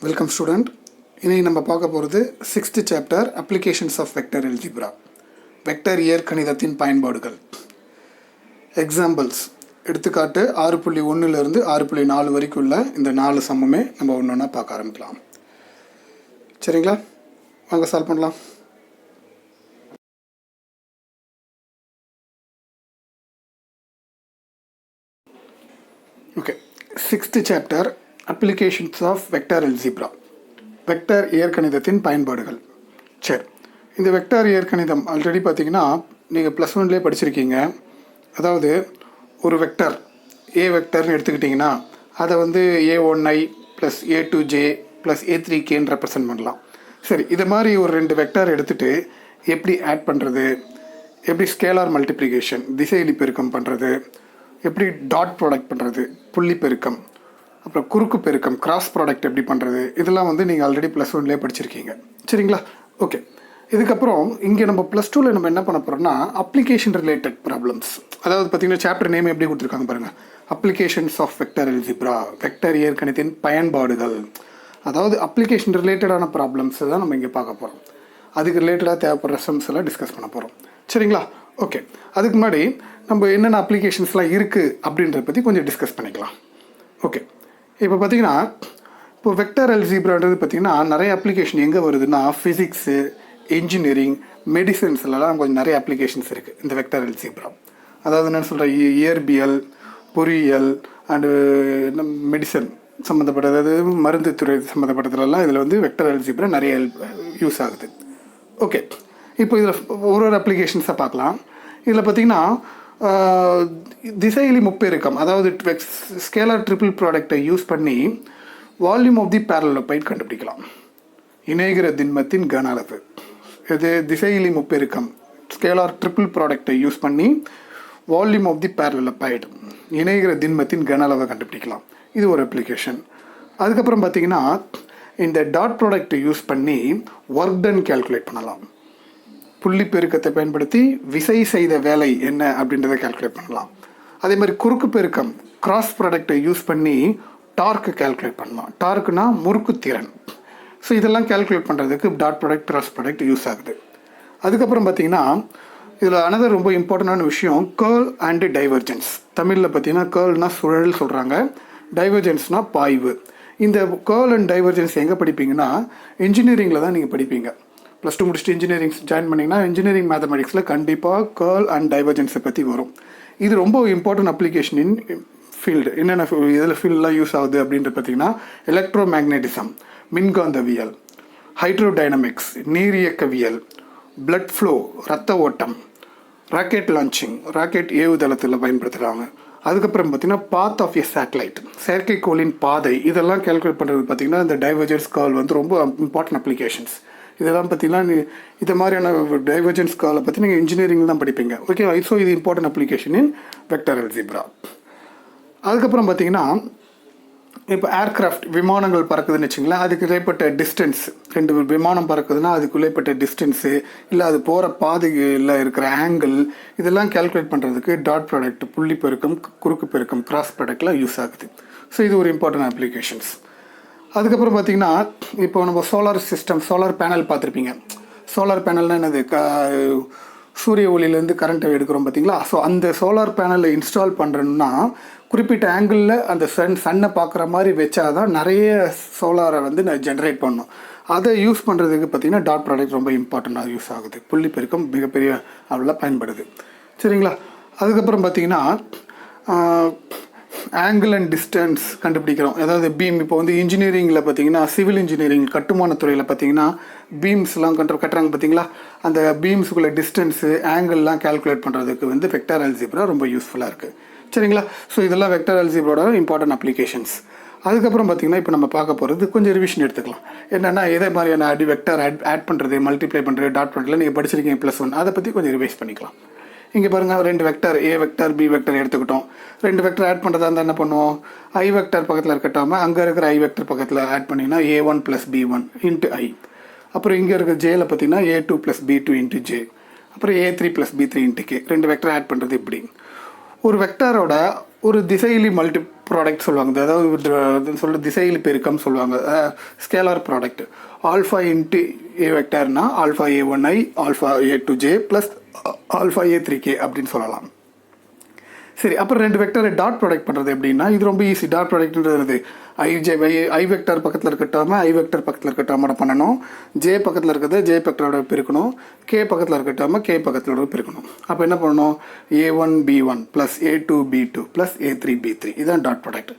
Welcome student. இன்றைக்கி நம்ம பார்க்க போகிறது 6th chapter applications of vector algebra, vector இயற்கணிதத்தின் பயன்பாடுகள். எக்ஸாம்பிள்ஸ், எடுத்துக்காட்டு 6.1 6.4 வரைக்கும் உள்ள இந்த 4 சம்முமே நம்ம ஒன்று ஒன்றா பார்க்க ஆரம்பிக்கலாம். சரிங்களா, வாங்க சால்வ் பண்ணலாம். Okay, 6th chapter applications of vector algebra, vector இயற்கணிதத்தின் பயன்பாடுகள். சரி, இந்த வெக்டர் இயற்கணிதம் ஆல்ரெடி பார்த்தீங்கன்னா நீங்கள் +1 படிச்சிருக்கீங்க. அதாவது ஒரு வெக்டர் ஏ வெக்டர்னு எடுத்துக்கிட்டிங்கன்னா அதை வந்து A1i + A2j + A3kன்னு ரெப்ரசன்ட் பண்ணலாம். சரி, இது மாதிரி ஒரு 2 வெக்டர் எடுத்துகிட்டு எப்படி ஆட் பண்ணுறது, எப்படி ஸ்கேலார் மல்டிப்ளிகேஷன் திசையிலி பெருக்கம் பண்ணுறது, எப்படி டாட் ப்ராடக்ட் பண்ணுறது புள்ளி பெருக்கம், அப்புறம் குறுக்கு பெருக்கம் கிராஸ் ப்ராடக்ட் எப்படி பண்ணுறது, இதெல்லாம் வந்து நீங்கள் ஆல்ரெடி +1 படிச்சிருக்கீங்க. சரிங்களா, ஓகே. இதுக்கப்புறம் இங்கே நம்ம +2 நம்ம என்ன பண்ண போகிறோம்னா அப்ளிகேஷன் ரிலேட்டட் ப்ராப்ளம்ஸ். அதாவது பார்த்தீங்கன்னா சாப்டர் நேம் எப்படி கொடுத்துருக்காங்க பாருங்கள், applications of vector algebra, vector இயற்கணிதத்தின் பயன்பாடுகள். அதாவது அப்ளிகேஷன் ரிலேட்டடான ப்ராப்ளம்ஸ் தான் நம்ம இங்கே பார்க்க போகிறோம். அதுக்கு ரிலேட்டடாக தேவைப்படுற சம்ஸ் எல்லாம் டிஸ்கஸ் பண்ண போகிறோம். சரிங்களா, ஓகே. அதுக்கு முன்னாடி நம்ம என்னென்ன அப்ளிகேஷன்ஸ்லாம் இருக்குது அப்படின்றத பற்றி கொஞ்சம் டிஸ்கஸ் பண்ணிக்கலாம். ஓகே, இப்போ பார்த்தீங்கன்னா இப்போ வெக்டர் அல்ஜிப்ரான்றது பார்த்தீங்கன்னா நிறைய அப்ளிகேஷன் எங்கே வருதுன்னா ஃபிசிக்ஸு, இன்ஜினியரிங், மெடிசன்ஸ்லாம் கொஞ்சம் நிறைய அப்ளிகேஷன்ஸ் இருக்குது இந்த வெக்டர் அல்ஜிப்ரா. அதாவது என்னென்னு சொல்கிறேன், இயற்பியல், பொறியியல் அண்டு மெடிசன் சம்மந்தப்பட்டது, அதாவது மருந்து துறை சம்மந்தப்பட்டதுலாம் இதில் வந்து வெக்டர் அல்ஜிப்ரா நிறைய யூஸ் ஆகுது. ஓகே, இப்போ இதில் ஒரு அப்ளிகேஷன்ஸாக பார்க்கலாம். இதில் பார்த்திங்கன்னா திசையிலி முப்பெருக்கம், அதாவது ஸ்கேலார் ட்ரிபிள் ப்ராடக்டை யூஸ் பண்ணி வால்யூம் ஆஃப் தி பேரலோபைட் கண்டுபிடிக்கலாம். இணைகிற திண்மத்தின் கன அளவு. இது திசையிலி முப்பெருக்கம், ஸ்கேலார் ட்ரிபிள் ப்ராடக்டை யூஸ் பண்ணி வால்யூம் ஆஃப் தி பேரலோபைட், இணைகிற திண்மத்தின் கன அளவை கண்டுபிடிக்கலாம். இது ஒரு அப்ளிகேஷன். அதுக்கப்புறம் பார்த்திங்கன்னா இந்த டாட் ப்ராடக்டை யூஸ் பண்ணி ஒர்க் டன் கேல்குலேட் பண்ணலாம். புள்ளி பெருக்கத்தை பயன்படுத்தி விசை செய்த வேலை என்ன அப்படின்றத கேல்குலேட் பண்ணலாம். அதே மாதிரி குறுக்கு பெருக்கம் கிராஸ் ப்ராடக்டை யூஸ் பண்ணி டார்க்கு கேல்குலேட் பண்ணலாம். டார்க்குனா முறுக்கு திறன். ஸோ இதெல்லாம் கேல்குலேட் பண்ணுறதுக்கு dot product, cross product use ஆகுது. அதுக்கப்புறம் பார்த்திங்கன்னா இதில் அனதர் ரொம்ப இம்பார்ட்டண்டான விஷயம் கேர்ள் அண்டு டைவர்ஜென்ஸ். தமிழில் பார்த்திங்கன்னா கேர்ள்னால் சுழல் சொல்கிறாங்க, டைவர்ஜென்ஸ்னால் பாய்வு. இந்த கேர்ள் அண்ட் டைவர்ஜென்ஸ் எங்கே படிப்பீங்கன்னா இன்ஜினியரிங்கில் தான் நீங்கள் படிப்பீங்க. +2 முடிச்சுட்டு இன்ஜினியரிங் ஜாயின் பண்ணிங்கன்னா இன்ஜினியரிங் மேத்தமெட்டிக்ஸில் கண்டிப்பாக கேர்ள் அண்ட் டைவர்ஜென்ஸை பற்றி வரும். இது ரொம்ப இம்பார்ட்டன்ட் அப்ளிகேஷன் இன் ஃபீல்டு. என்னென்ன இதில் ஃபீல்டெலாம் யூஸ் ஆகுது அப்படின்ட்டு பார்த்தீங்கன்னா எலக்ட்ரோ மேக்னெட்டிசம், மின்காந்தவியல், ஹைட்ரோடைனமிக்ஸ், நீரியக்கவியல், பிளட் ஃப்ளோ ரத்த ஓட்டம், ராக்கெட் லான்ச்சிங், ராக்கெட் ஏவுதளத்தில் பயன்படுத்துகிறாங்க. அதுக்கப்புறம் பார்த்திங்கன்னா பாத் ஆஃப் எ சேட்டலைட், செயற்கைக்கோளின் பாதை, இதெல்லாம் கேல்குலேட் பண்ணுறது பார்த்திங்கன்னா இந்த டைவர்ஜென்ஸ் கால் வந்து ரொம்ப இம்பார்ட்டன்ட் அப்ளிகேஷன்ஸ். இதெல்லாம் பார்த்தீங்கன்னா இது மாதிரியான டைவர்ஜென்ஸ் காலை பற்றி நீங்கள் இன்ஜினியரிங் தான் படிப்பீங்க. ஓகே, ஸோ இது இம்பார்ட்டன்ட் அப்ளிகேஷன் இன் வெக்டர் அல்ஜிப்ரா. அதுக்கப்புறம் பார்த்தீங்கன்னா இப்போ ஏர்க்ராஃப்ட், விமானங்கள் பறக்குதுன்னு வச்சிங்களேன், அதுக்கு இடைப்பட்ட டிஸ்டன்ஸ், 2 விமானம் பறக்குதுன்னா அதுக்குள்ளேப்பட்ட டிஸ்டன்ஸு, இல்லை அது போகிற பாதையில் இருக்கிற ஆங்கிள், இதெல்லாம் கேல்குலேட் பண்ணுறதுக்கு டாட் ப்ராடக்ட், புள்ளி பெருக்கம், குறுக்கு பெருக்கம், கிராஸ் ப்ராடக்ட்லாம் யூஸ் ஆகுது. ஸோ இது ஒரு இம்பார்ட்டன்ட் அப்ளிகேஷன்ஸ். அதுக்கப்புறம் பார்த்திங்கன்னா இப்போ நம்ம சோலார் சிஸ்டம், சோலார் பேனல் பார்த்துருப்பீங்க. சோலார் பேனல்னால் என்னது, சூரிய ஒளியிலேருந்து கரண்ட்டை எடுக்கிறோம் பார்த்திங்களா. ஸோ அந்த சோலார் பேனலை இன்ஸ்டால் பண்ணுறோன்னா குறிப்பிட்ட ஆங்கிளில் அந்த சன்னை பார்க்குற மாதிரி வச்சா தான் நிறைய சோலாரை வந்து ஜென்ரேட் பண்ணணும். அதை யூஸ் பண்ணுறதுக்கு பார்த்திங்கன்னா டாட் ப்ராடக்ட் ரொம்ப இம்பார்ட்டண்ட்டாக யூஸ் ஆகுது. புள்ளி பெருக்கம் மிகப்பெரிய அளவில் பயன்படுது. சரிங்களா, அதுக்கப்புறம் பார்த்திங்கன்னா ஆங்கிள் அண்ட் டிஸ்டன்ஸ் கண்டுபிடிக்கிறோம். அதாவது பீம், இப்போ வந்து இன்ஜினியரிங்கில் பார்த்தீங்கன்னா சிவில் இன்ஜினியரிங் கட்டுமானத்துறையில் பார்த்தீங்கன்னா பீம்ஸ்லாம் கட்டுறாங்க பார்த்தீங்களா. அந்த பீம்ஸுக்குள்ள டிஸ்டன்ஸு, ஆங்கிள்லாம் கேல்குலேட் பண்ணுறதுக்கு வந்து வெக்டர் அல்ஜிப்ரா ரொம்ப யூஸ்ஃபுல்லாக இருக்குது. சரிங்களா, ஸோ இதெல்லாம் வெக்டர் அல்ஜிப்ராவோட இம்பார்ட்டன்ட் அப்ளிகேஷன்ஸ். அதுக்கப்புறம் பார்த்திங்கன்னா இப்போ நம்ம பார்க்க போகிறது கொஞ்சம் ரிவிஷன் எடுத்துக்கலாம். என்னென்னா இதே மாதிரியான வெக்டர் ஆட் பண்ணுறது, மல்டிப்ளை பண்ணுறது, டாட் ப்ராடக்ட்ல நீங்கள் படிச்சிருக்கீங்க +1, அதை பற்றி கொஞ்சம் ரிவைஸ் பண்ணிக்கலாம். இங்கே பாருங்கள், 2 vector A vector, B vector எடுத்துக்கிட்டோம். 2 வெக்டர் ஆட் பண்ணுறதா இருந்தால் என்ன பண்ணுவோம், ஐ வெக்டர் பக்கத்தில் இருக்கட்டாமல் அங்கே இருக்கிற ஐ வெக்டர் பக்கத்தில் ஆட் பண்ணிங்கன்னா A1 + B1 × I. அப்புறம் இங்கே இருக்கிற ஜேயில் பார்த்தீங்கன்னா A2 + B2 × J. அப்புறம் A3 + B3 × K. 2 vector add பண்ணுறது இப்படி. ஒரு வெக்டாரோட ஒரு திசையிலி மல்டி ப்ராடக்ட் சொல்லுவாங்க, அதாவது திசையிலி பெருக்கம் சொல்லுவாங்க, scalar product. Alpha into A வெக்டார்னா alpha A1I alpha A2J plus alpha A3K அப்படின்னு சொல்லலாம். சரி, அப்புறம் ரெண்டு வெக்டரை டாட் ப்ராடக்ட் பண்ணுறது எப்படின்னா, இது ரொம்ப ஈஸி. டாட் ப்ராடக்ட்ன்றது ஐ வெக்டர் பக்கத்தில் இருக்கட்டாமல் ஐ வெக்டர் பக்கத்தில் இருக்கட்டாமல் பண்ணணும். ஜே பக்கத்தில் இருக்கிறத ஜே வெக்டரோட பெருக்கணும். கே பக்கத்தில் இருக்கட்டாமல் கே பக்கத்தோட பெருக்கணும். அப்போ என்ன பண்ணணும், A1B1 plus A2B2 plus A3B3, இதுதான் டாட் ப்ராடக்ட்.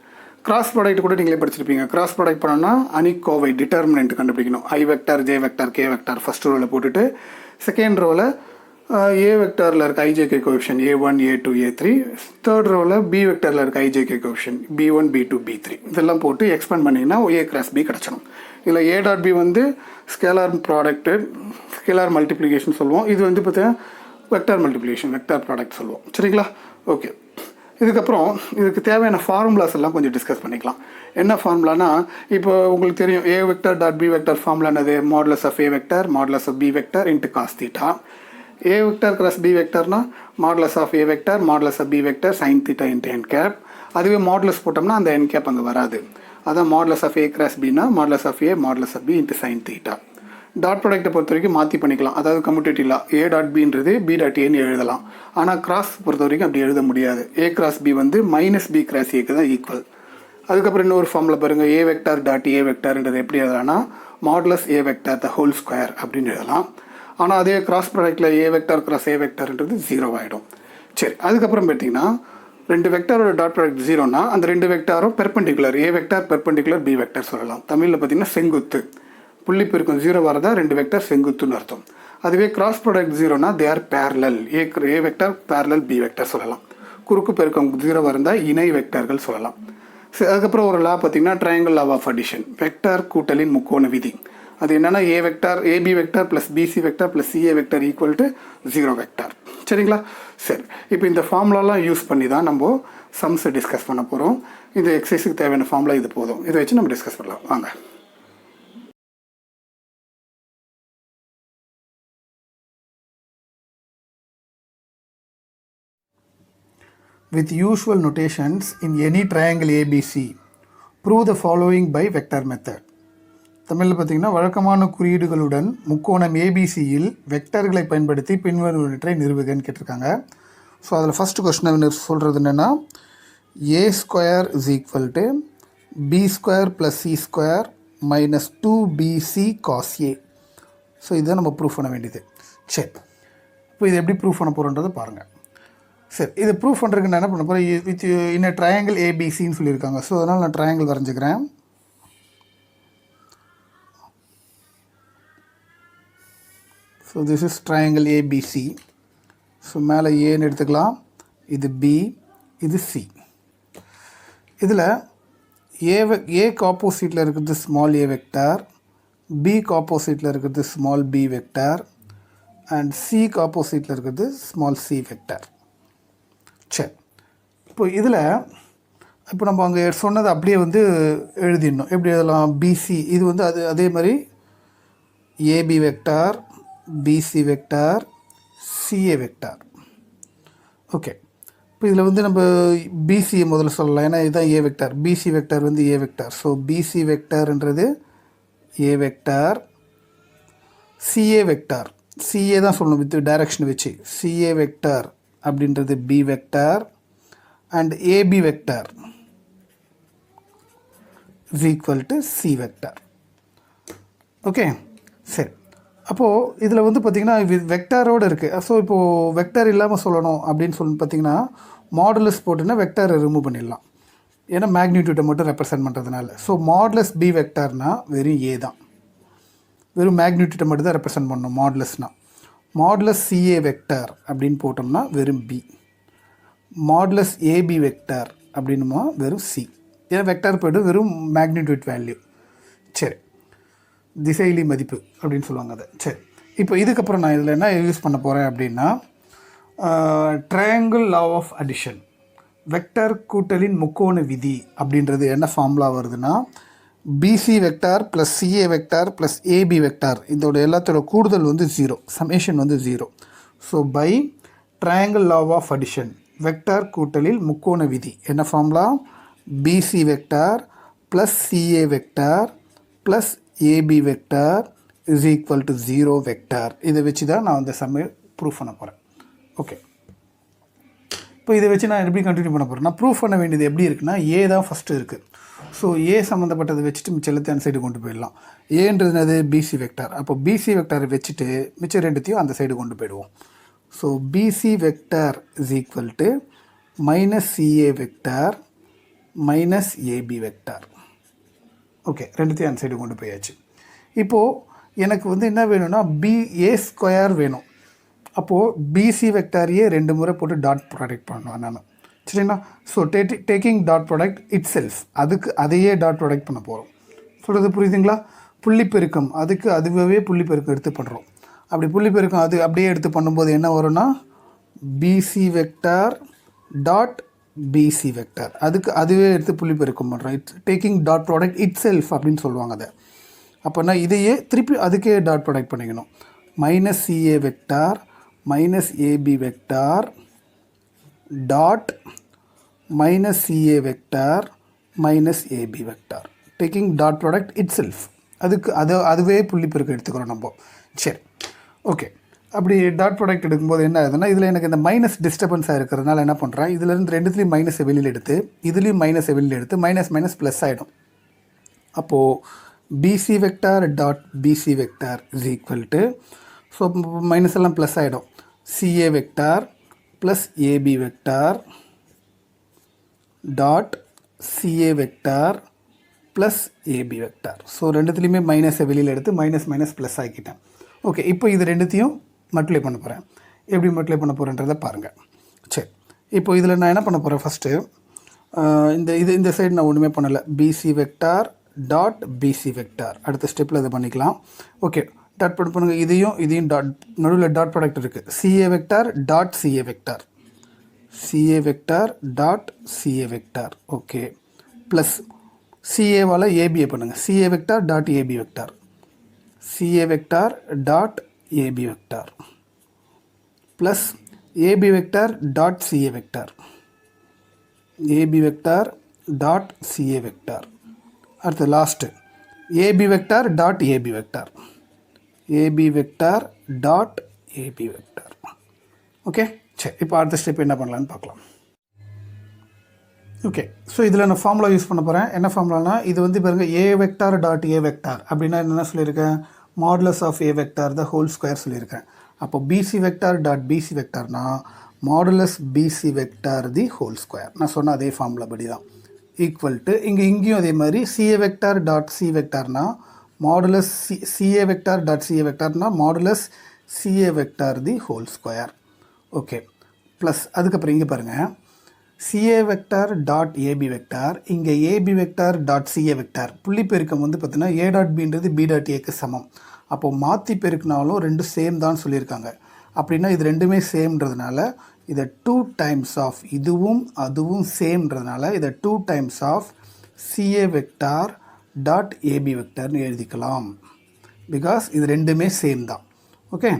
கிராஸ் ப்ராடக்ட் கூட நீங்களே படிச்சிருப்பீங்க. கிராஸ் ப்ராடக்ட் பண்ணோன்னா அணிக்கோவை டிட்டர்மினன்ட் கண்டுபிடிக்கணும். I vector J vector K vector first ரோவில் போட்டுட்டு, செகண்ட் ரோவில் ஏ வெக்டரில் இருக்க I J K coefficient A1 A2 A3, third ரோவில் பி வெக்டரில் இருக்க I J K coefficient B1 B2 B3, இதெல்லாம் போட்டு எக்ஸ்பேண்ட் பண்ணிங்கன்னா A கிராஸ் பி கிடச்சிடும். இதில் A டாட் பி வந்து ஸ்கேலார் ப்ராடக்ட்டு, ஸ்கேலார் மல்டிப்ளிகேஷன் சொல்லுவோம். இது வந்து பார்த்தீங்கன்னா வெக்டார் மல்டிப்ளிகேஷன், வெக்டார் ப்ராடக்ட் சொல்லுவோம். சரிங்களா? ஓகே. இதுக்கப்புறம் இதுக்கு தேவையான ஃபார்முலாஸ் எல்லாம் கொஞ்சம் டிஸ்கஸ் பண்ணிக்கலாம். என்ன ஃபார்முலானா, இப்போ உங்களுக்கு தெரியும் A vector dot B vector formula என்னது, modulus of A vector modulus of B vector into cos theta. A vector cross B வெக்டர்னா modulus of A vector modulus of B vector sine theta into N cap. அதுவே modulus போட்டோம்னா அந்த N cap அங்கே வராது. அதான் modulus of A cross பின்னா modulus of A modulus of B into sine theta. Dot ப்ராடக்ட்டை பொறுத்த வரைக்கும் மாற்றி பண்ணிக்கலாம். அதாவது கம்யூட்டேட்டிவ்லாம் ஏ டாட் பின்றது பி டாட் ஏன்னு எழுதலாம். ஆனால் கிராஸ் பொறுத்த வரைக்கும் அப்படி எழுத முடியாது. ஏ கிராஸ் பி வந்து மைனஸ் பி கிராஸ் ஏக்கு தான் ஈக்குவல். அதுக்கப்புறம் இன்னொரு ஃபார்மில் பாருங்கள், ஏ வெக்டார் டாட் ஏ வெக்டார்ன்றது எப்படி எழுதலாம்னா modulus A vector the whole square அப்படின்னு எழுதலாம். ஆனால் அதே கிராஸ் ப்ராடக்ட்டில் ஏ வெக்டார் கிராஸ் ஏ வெக்டார்ன்றது 0 ஆகிடும். சரி, அதுக்கப்புறம் பார்த்தீங்கன்னா ரெண்டு வெக்டாரோட டாட் ப்ராடக்ட் 0னா அந்த ரெண்டு வெக்டாரும் பெர்பெண்டிகுலர், ஏ வெக்டார் பெர்பெண்டிகுலர் பி வெக்டார் சொல்லலாம். தமிழில் பார்த்தீங்கன்னா செங்குத்து, புள்ளி பெருக்கம் 0 வரதா ரெண்டு வெக்டார் செங்குத்துன்னு அர்த்தம். அதுவே கிராஸ் ப்ராடக்ட் 0னா they are parallel, A vector parallel B vector சொல்லலாம். குறுக்கு பெருக்கம் 0 வரந்தால் இணை வெக்டார்கள் சொல்லலாம். அதுக்கப்புறம் ஒரு லா பார்த்தீங்கன்னா triangle law of addition, vector கூட்டலின் முக்கோண விதி. அது என்னென்னா A vector AB vector plus BC vector plus CA vector equal to 0 vector. சரிங்களா? சரி, இப்போ இந்த ஃபார்முலாலாம் யூஸ் பண்ணி தான் நம்ம சம்ஸை டிஸ்கஸ் பண்ண போகிறோம். இந்த எக்ஸசைஸுக்கு தேவையான ஃபார்முலா இது போதும். இதை வச்சு நம்ம டிஸ்கஸ் பண்ணலாம். வாங்க. With usual notations in any triangle ABC, prove the following by vector method. தமிழில் பார்த்திங்கன்னா வழக்கமான குறியீடுகளுடன் முக்கோணம் ஏபிசியில் வெக்டர்களை பயன்படுத்தி பின்வருவற்றை நிறுவுகன்னு கேட்டிருக்காங்க. ஸோ அதில் ஃபஸ்ட்டு கொஸ்டின் சொல்கிறது என்னென்னா, A square is equal to B square plus C square minus 2bc cos A. So இதுதான் நம்ம ப்ரூஃப் பண்ண வேண்டியது. சரி, இப்போ இது எப்படி ப்ரூஃப் பண்ண போகிறோன்றதை பாருங்கள். சரி, இது ப்ரூஃப் பண்ணுறதுக்கு நான் என்ன பண்ண போகிறேன், வித் இன்ன ட்ரையாங்கிள் ஏபிசின்னு சொல்லியிருக்காங்க. ஸோ அதனால் நான் ட்ரையாங்கிள் வரைஞ்சிக்கிறேன். So this is triangle ABC. So மேலே ஏன்னு எடுத்துக்கலாம், இது பி, இது சி. இதில் ஏக்கு ஆப்போசிட்டில் இருக்கிறது ஸ்மால் ஏ வெக்டார், பிக்கு ஆப்போசிட்டில் இருக்கிறது ஸ்மால் பி வெக்டார் அண்ட் சிக்கு ஆப்போசிட்டில் இருக்கிறது ஸ்மால் சி வெக்டார். சரி, இப்போ இதில் இப்போ நம்ம அங்கே சொன்னது அப்படியே வந்து எழுதிடணும். எப்படி எழுதலாம், பிசி இது வந்து அதே மாதிரி AB vector BC vector CA vector. Okay, இப்போ இதில் வந்து நம்ம பிசியை முதல்ல சொல்லலாம், ஏன்னா இதுதான் ஏ வெக்டார். பிசி வெக்டார் வந்து ஏ வெக்டார். ஸோ பிசி வெக்டார்ன்றது A vector, CA vector CA தான் சொல்லணும் வித் டைரக்ஷன் வச்சு. சிஏ வெக்டார் அப்படின்றது B vector and AB vector is equal to C vector. Okay, சரி. அப்போது இதில் வந்து பார்த்திங்கன்னா வெக்டாரோடு இருக்குது. ஸோ இப்போது வெக்டார் இல்லாமல் சொல்லணும் அப்படின்னு சொல்லி பார்த்திங்கன்னா மாடுலஸ் போட்டுன்னா வெக்டாரை ரிமூவ் பண்ணிடலாம், ஏன்னா மேக்னிடியூட்டை மட்டும் ரெப்ரசன்ட் பண்ணுறதுனால. ஸோ மாடுலஸ் பி வெக்டார்னால் வெறும் ஏ தான், வெறும் மேக்னிடியூட்டை மட்டும் தான் ரெப்ரசன்ட் பண்ணணும் மாடுலஸ்னால். மாடுலஸ் சிஏ வெக்டார் அப்படின்னு போட்டோம்னா வெறும் பி, மாடுலஸ் ஏபி வெக்டார் அப்படின்னுமா வெறும் சி, ஏன்னா வெக்டார் போய்ட்டு வெறும் மேக்னிடியூட் வேல்யூ. சரி, திசையிலி மதிப்பு அப்படின்னு சொல்லுவாங்க அதை. சரி, இப்போ இதுக்கப்புறம் நான் இதில் என்ன யூஸ் பண்ண போகிறேன் அப்படின்னா triangle law of addition, vector கூட்டலின் முக்கோண விதி அப்படின்றது என்ன ஃபார்முலா வருதுன்னா, BC vector plus CA vector plus AB vector இதோட எல்லாத்தோட கூடுதல் வந்து 0, சமேஷன் வந்து 0. So by triangle law of addition vector கூட்டலில் முக்கோண விதி என்ன formula? BC vector plus CA vector plus AB vector is equal to 0 vector. இதை வச்சு தான் நான் இந்த சம்மை ப்ரூஃப் பண்ண போகிறேன். ஓகே, இப்போ இதை வச்சு நான் எப்படி கண்டினியூ பண்ண போகிறேன்னா, ப்ரூஃப் பண்ண வேண்டியது எப்படி இருக்குன்னா, ஏ தான் ஃபஸ்ட்டு இருக்குது. ஸோ ஏ சம்மந்தப்பட்டதை வச்சுட்டு மிச்சம் எல்லாத்தையும் அந்த சைடு கொண்டு போயிடலாம். ஏன்றது என்னது? BC vector. அப்போ பிசி வெக்டாரை வச்சுட்டு மிச்சம் ரெண்டுத்தையும் அந்த சைடு கொண்டு போயிடுவோம். So BC vector is equal to minus CA vector minus AB vector. Okay, ரெண்டுத்தையும் அந்த சைடு கொண்டு போயாச்சு. இப்போது எனக்கு வந்து என்ன வேணும்னா, ஏ ஸ்கொயர் வேணும். அப்போது பிசி வெக்டாரையே 2 முறை போட்டு டாட் ப்ராடக்ட் பண்ணணும் நான். சரிங்களா? So taking dot product it self, அதையே டாட் ப்ராடக்ட் பண்ண போகிறோம். சொல்கிறது புரியுதுங்களா? புள்ளிப்பெருக்கம், அதுவே புள்ளிப்பெருக்கம் எடுத்து பண்ணுறோம். அப்படி புள்ளிப்பெருக்கம் அது அப்படியே எடுத்து பண்ணும்போது என்ன வரும்னா, BC vector dot BC vector, அதுவே எடுத்து புள்ளிப்பெருக்கம் பண்ணுறோம். Taking dot product itself அப்படின்னு சொல்லுவாங்க அதை. அப்போனா இதையே திருப்பி அதுக்கே டாட் ப்ராடக்ட் பண்ணிக்கணும். Minus CA vector minus AB vector dot minus CA vector minus AB vector, taking dot product itself. அதுவே புள்ளிப்பெருக்கம் எடுத்துக்கிறோம் நம்ம. சரி, ஓகே. அப்படி டாட் ப்ராடக்ட் எடுக்கும்போது என்ன ஆகுதுன்னா, இதில் எனக்கு இந்த மைனஸ் டிஸ்டர்பன்ஸாக இருக்கிறதுனால என்ன பண்ணுறேன், இதுலேருந்து ரெண்டுத்துலேயும் மைனஸை வெளியில் எடுத்து இதுலேயும் மைனஸை வெளியில் எடுத்து மைனஸ் மைனஸ் ப்ளஸ் ஆகிடும். அப்போது BC vector dot BC vector is equal to, so minus எல்லாம் ப்ளஸ் ஆகிடும், CA vector plus AB vector dot CA vector plus AB vector. So ரெண்டுத்துலேயுமே மைனஸை வெளியில் எடுத்து மைனஸ் மைனஸ் ப்ளஸ் ஆக்கிட்டேன். ஓகே, இப்போ இது ரெண்டுத்தையும் மல்டிப்ளை பண்ண போகிறேன். எப்படி மல்டிப்ளை பண்ண போகிறேன்றதை பாருங்கள். சரி, இப்போ இதில் நான் என்ன பண்ண போகிறேன், ஃபஸ்ட்டு இந்த சைடு நான் ஒன்றுமே பண்ணலை. PC vector dot BC vector அடுத்த ஸ்டெப்பில் இதை பண்ணிக்கலாம். ஓகே, டாட் ப்ராடக்ட் பண்ணுங்கள். இதையும் டாட், நடுவில் டாட் ப்ராடக்ட் இருக்குது. CA vector dot CA vector, CA vector dot CA vector. Okay, plus சிஏவால் ஏபியை பண்ணுங்கள். CA vector dot AB vector, CA vector dot AB vector plus AB vector dot CA vector, AB vector dot CA vector. அடுத்து last AB vector dot AB vector, AB vector dot AB vector. Okay, சரி. இப்போ அடுத்த step என்ன பண்ணலான்னு பார்க்கலாம். Okay, so இதில் நான் formula use பண்ண போகிறேன். என்ன ஃபார்முலானா, இது வந்து பாருங்கள், A vector dot A vector அப்படின்னா என்ன சொல்லியிருக்கேன், modulus of A vector the whole square சொல்லியிருக்கேன். அப்போ பிசி வெக்டார் டாட் பிசி வெக்டார்னா modulus BC vector the whole square. நான் சொன்ன அதே ஃபார்முலா படி தான். ஈக்குவல் டு இங்கேயும் அதே மாதிரி சிஏ வெக்டார் டாட் சி வெக்டார்னா modulus CA vector dot CA வெக்டார்னா modulus CA vector the whole square. Okay, plus அதுக்கப்புறம் இங்கே பாருங்கள், CA vector dot AB vector, இங்கே AB vector dot CA vector. புள்ளி பெருக்கம் வந்து பார்த்தீங்கன்னா ஏ டாட் பின்றது பி டாட் ஏக்கு சமம். அப்போது மாற்றி பெருக்கினாலும் ரெண்டும் சேம் தான் சொல்லியிருக்காங்க. அப்படின்னா இது ரெண்டுமே சேம்ன்றதுனால இதை 2 டைம்ஸ் ஆஃப் இதுவும் அதுவும் சேம்ன்றதுனால இதை 2 times of CA vector dot AB வெக்டார்னு எழுதிக்கலாம். பிகாஸ் இது ரெண்டுமே சேம் தான். ஓகே,